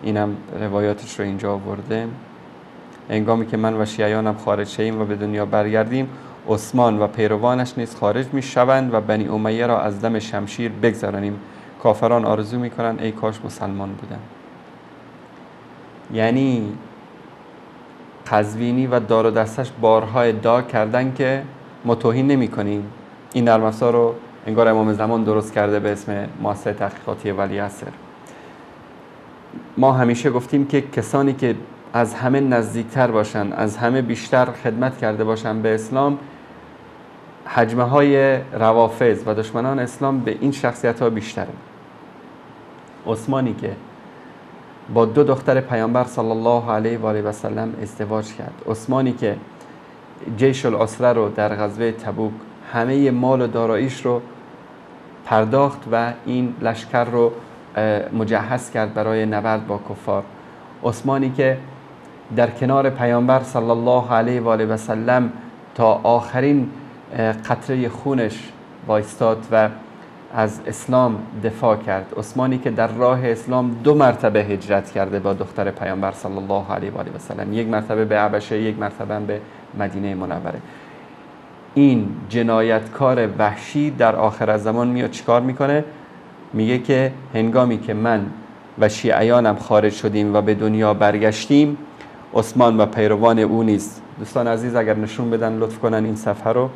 [SPEAKER 3] اینم روایاتش رو اینجا آورده. هنگامی که من و شیعیانم خارج شویم و به دنیا برگردیم، عثمان و پیروانش نیز خارج میشوند و بنی امیه را از دم شمشیر بگذرانیم. کافران آرزو میکنند ای کاش مسلمان بودند. یعنی قزوینی و دار و دستش بارها ادعا کردن که ما توهین نمی کنیم. این نرم افزار رو انگار امام زمان درست کرده به اسم مؤسسه تحقیقاتی ولیعصر. ما همیشه گفتیم که کسانی که از همه نزدیکتر باشن، از همه بیشتر خدمت کرده باشن به اسلام، حجمه های روافض و دشمنان اسلام به این شخصیت ها بیشتره. عثمانی که با 2 دختر پیامبر صلی الله علیه و آله و سلم ازدواج کرد، عثمانی که جیش العسره رو در غزوه تبوک همه مال و داراییش رو پرداخت و این لشکر رو مجهز کرد برای نبرد با کفار، عثمانی که در کنار پیامبر صلی الله علیه و آله و سلم تا آخرین قطره خونش بایستاد و از اسلام دفاع کرد، عثمانی که در راه اسلام 2 مرتبه هجرت کرده با دختر پیامبر صلی الله علیه و آله و سلم، 1 مرتبه به حبشه، 1 مرتبه به مدینه منوره. این جنایتکار وحشی در آخر زمان میاد چیکار میکنه؟ میگه که هنگامی که من و شیعیانم خارج شدیم و به دنیا برگشتیم، عثمان و پیروان او نیز، دوستان عزیز اگر نشون بدن لطف کنن این صفحه رو،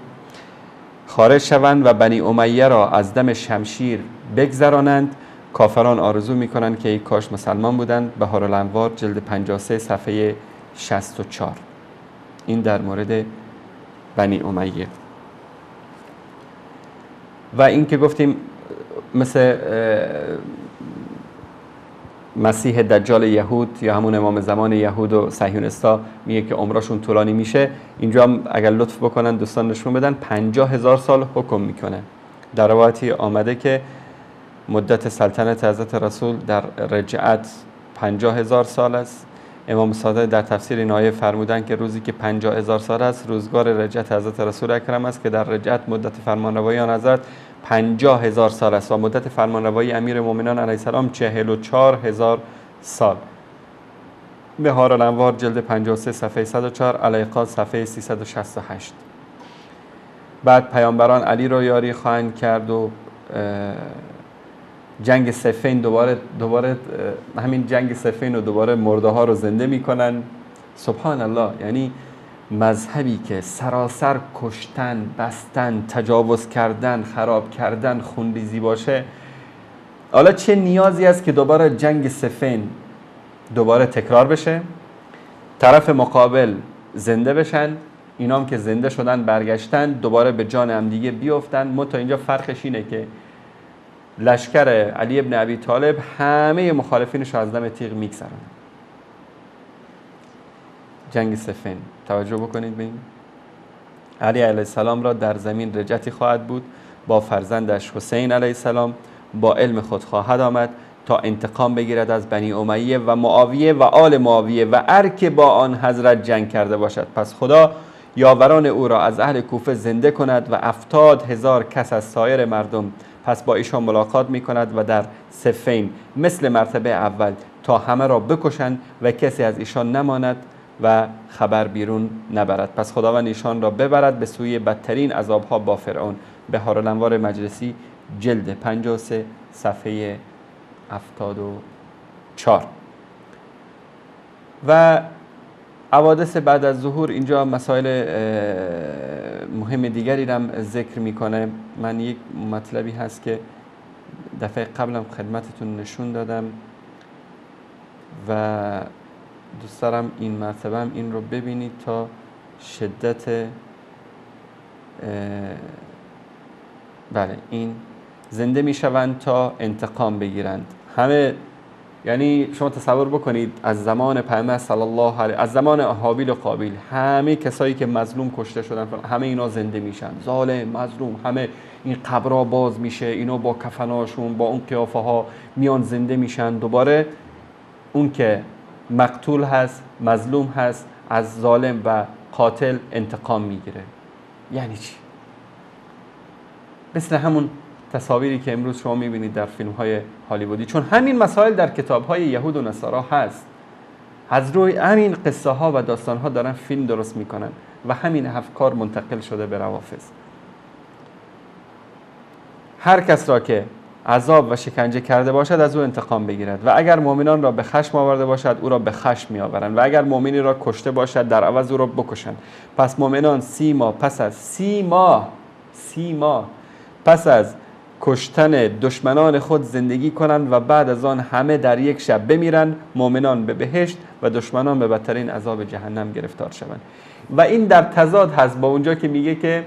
[SPEAKER 3] خارج شوند و بنی امیه را از دم شمشیر بگذرانند. کافران آرزو میکنند که ای کاش مسلمان بودند. بهار الانوار جلد 53 صفحه 64. این در مورد بنی امیه. و این که گفتیم مثل مسیح دجال یهود یا همون امام زمان یهود و صهیونستا میگه که عمرشون طولانی میشه. اینجا هم اگر لطف بکنن دوستان نشون بدن 50,000 سال حکم میکنه. در روایتی آمده که مدت سلطنت حضرت رسول در رجعت 50,000 سال است. امام صادق در تفسیر این آیه فرمودن که روزی که 50,000 سال است روزگار رجعت حضرت رسول اکرم است که در رجعت مدت فرمانروایی آن حضرت 50,000 سال است و مدت فرمانروایی امیر مومنان علیه السلام 44,000 سال. بهار الانوار جلد 53 صفحه 104، الایقاظ صفحه 368. بعد پیامبران علی رو یاری خواهند کرد و جنگ صفین دوباره همین جنگ صفین و دوباره مرده ها رو زنده میکنن. سبحان الله. یعنی مذهبی که سراسر کشتن، بستن، تجاوز کردن، خراب کردن، خونریزی باشه، حالا چه نیازی است که دوباره جنگ صفین دوباره تکرار بشه، طرف مقابل زنده بشن، اینا هم که زنده شدن برگشتن دوباره به جان هم دیگه بیفتن. منتها اینجا فرقش اینه که لشکر علی ابن ابی طالب همه مخالفینش از دم تیغ میگذرن. جنگ صفین توجه بکنید ببینید. علی علیه السلام را در زمین رجعتی خواهد بود، با فرزندش حسین علیه السلام با علم خود خواهد آمد تا انتقام بگیرد از بنی امیه و معاویه و آل معاویه و هر که با آن حضرت جنگ کرده باشد. پس خدا یاوران او را از اهل کوفه زنده کند و 70,000 کس از سایر مردم پس با ایشان ملاقات می کند و در صفین مثل مرتبه اول تا همه را بکشند و کسی از ایشان نماند و خبر بیرون نبرد. پس خداوند ایشان را ببرد به سوی بدترین عذابها با فرعون. بهار الانوار مجلسی جلد 53 صفحه 74. و حوادث بعد از ظهور اینجا مسائل مهم دیگری هم ذکر میکنه. من یک مطلبی هست که دفعه قبلم خدمتتون نشون دادم و دوست دارم این مرتبه هم این رو ببینید تا شدت بله این زنده میشوند تا انتقام بگیرند. همه یعنی شما تصور بکنید از زمان پیامبر صلی الله علیه، از زمان هابیل و قابیل، همه کسایی که مظلوم کشته شدن همه اینا زنده میشن، ظالم مظلوم، همه این قبرها باز میشه، اینا با کفناشون با اون قیافه ها میان زنده میشن. دوباره اون که مقتول هست، مظلوم هست، از ظالم و قاتل انتقام میگیره. یعنی چی؟ مثل همون تصاویری که امروز شما میبینید در فیلم های هالیوودی، چون همین مسائل در کتاب های یهود و نصارا هست، از روی همین قصه ها و داستان ها دارن فیلم درست میکنن و همین افکار منتقل شده به روافض. هر کس را که عذاب و شکنجه کرده باشد از او انتقام بگیرد و اگر مؤمنان را به خشم آورده باشد او را به خشم میآورند و اگر مؤمنی را کشته باشد در عوض او را بکشند. پس مؤمنان 30 ماه پس از کشتن دشمنان خود زندگی کنند و بعد از آن همه در یک شب بمیرند، مؤمنان به بهشت و دشمنان به بدترین عذاب جهنم گرفتار شوند. و این در تضاد هست با اونجا که میگه که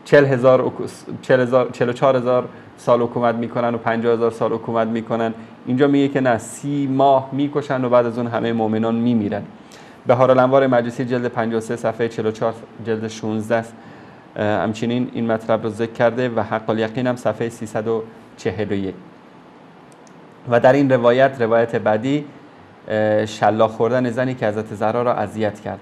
[SPEAKER 3] 44,000 سال حکومت میکنن و 50,000 سال حکومت میکنن. اینجا میگه که نه، 30 ماه میکشن و بعد از اون همه مؤمنان میمیرن. بهارالانوار مجلسی جلد 53 صفحه 44 جلد 16 همچنین این مطلب رو ذکر کرده و حق الیقین هم صفحه 341. و در این روایت بعدی شلاق خوردن زنی که حضرت زهرا را اذیت کرد.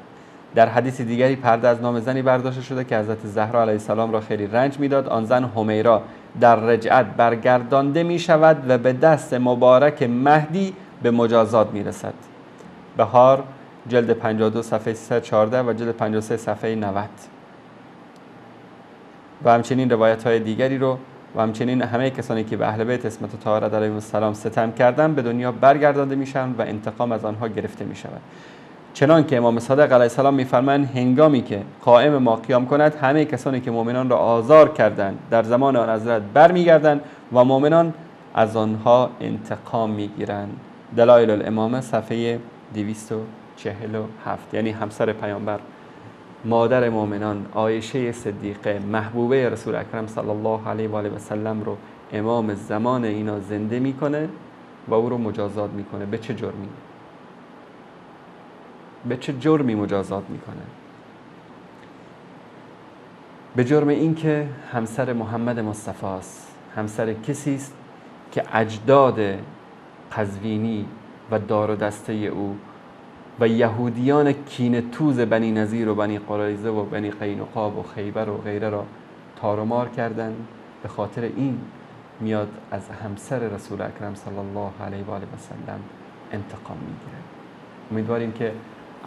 [SPEAKER 3] در حدیث دیگری پرده از نام زنی برداشته شده که حضرت زهرا علیه السلام را خیلی رنج میداد. آن زن حمیرا در رجعت برگردانده می شود و به دست مبارک مهدی به مجازات می رسد. بهار جلد 52 صفحه 314 و جلد 53 صفحه 90. و همچنین روایت های دیگری رو و همچنین همه کسانی که به اهل بیت عصمت و طهارت علیهم السلام ستم کردند به دنیا برگردانده میشن و انتقام از آنها گرفته می شود. چنان که امام صادق علیه السلام میفرمایند هنگامی که قائم ما قیام کند همه کسانی که مؤمنان را آزار کردند در زمان آن حضرت برمیگردند و مؤمنان از آنها انتقام میگیرند. دلایل الامامه صفحه 247. یعنی همسر پیامبر، مادر مؤمنان عایشه صدیقه، محبوبه رسول اکرم صلی الله علیه و آله و سلم رو امام زمان اینا زنده میکنه و او رو مجازات میکنه. به چه جرمی؟ به چه جرمی مجازات میکنه؟ به جرم این که همسر محمد مصطفی است، همسر کسی است که اجداد قزوینی و دار و دسته او و یهودیان کینه توز بنی نذیر و بنی قریظه و بنی قینقاع و خیبر و غیره را تارمار کردند. به خاطر این میاد از همسر رسول اکرم صلی الله علیه و آله و سلم انتقام میگیره. امیدواریم که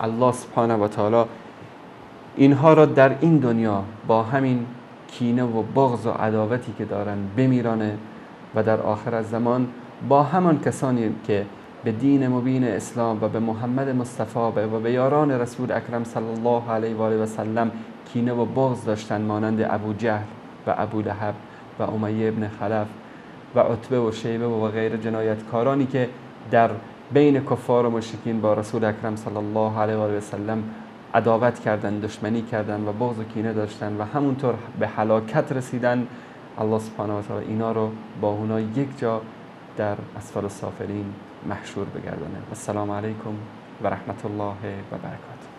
[SPEAKER 3] الله سبحانه و تعالی اینها را در این دنیا با همین کینه و بغض و عداوتی که دارن بمیرانه و در آخر الزمان با همان کسانی که به دین مبین اسلام و به محمد مصطفی و به یاران رسول اکرم صلی الله علیه و آله و سلم کینه و بغض داشتن، مانند ابو جهل و ابو لهب و امیه ابن خلف و عتبه و شیبه و غیر جنایتکارانی که در بین کفار و مشرکین با رسول اکرم صلی الله علیه و آله و سلم عداوت کردن، دشمنی کردن و بغض و کینه داشتن و همونطور به هلاکت رسیدن. الله سبحانه و تعالی اینا رو با اونا یک جا در اسفل السافلین محشور بگردانه. السلام علیکم و رحمت الله و برکاته.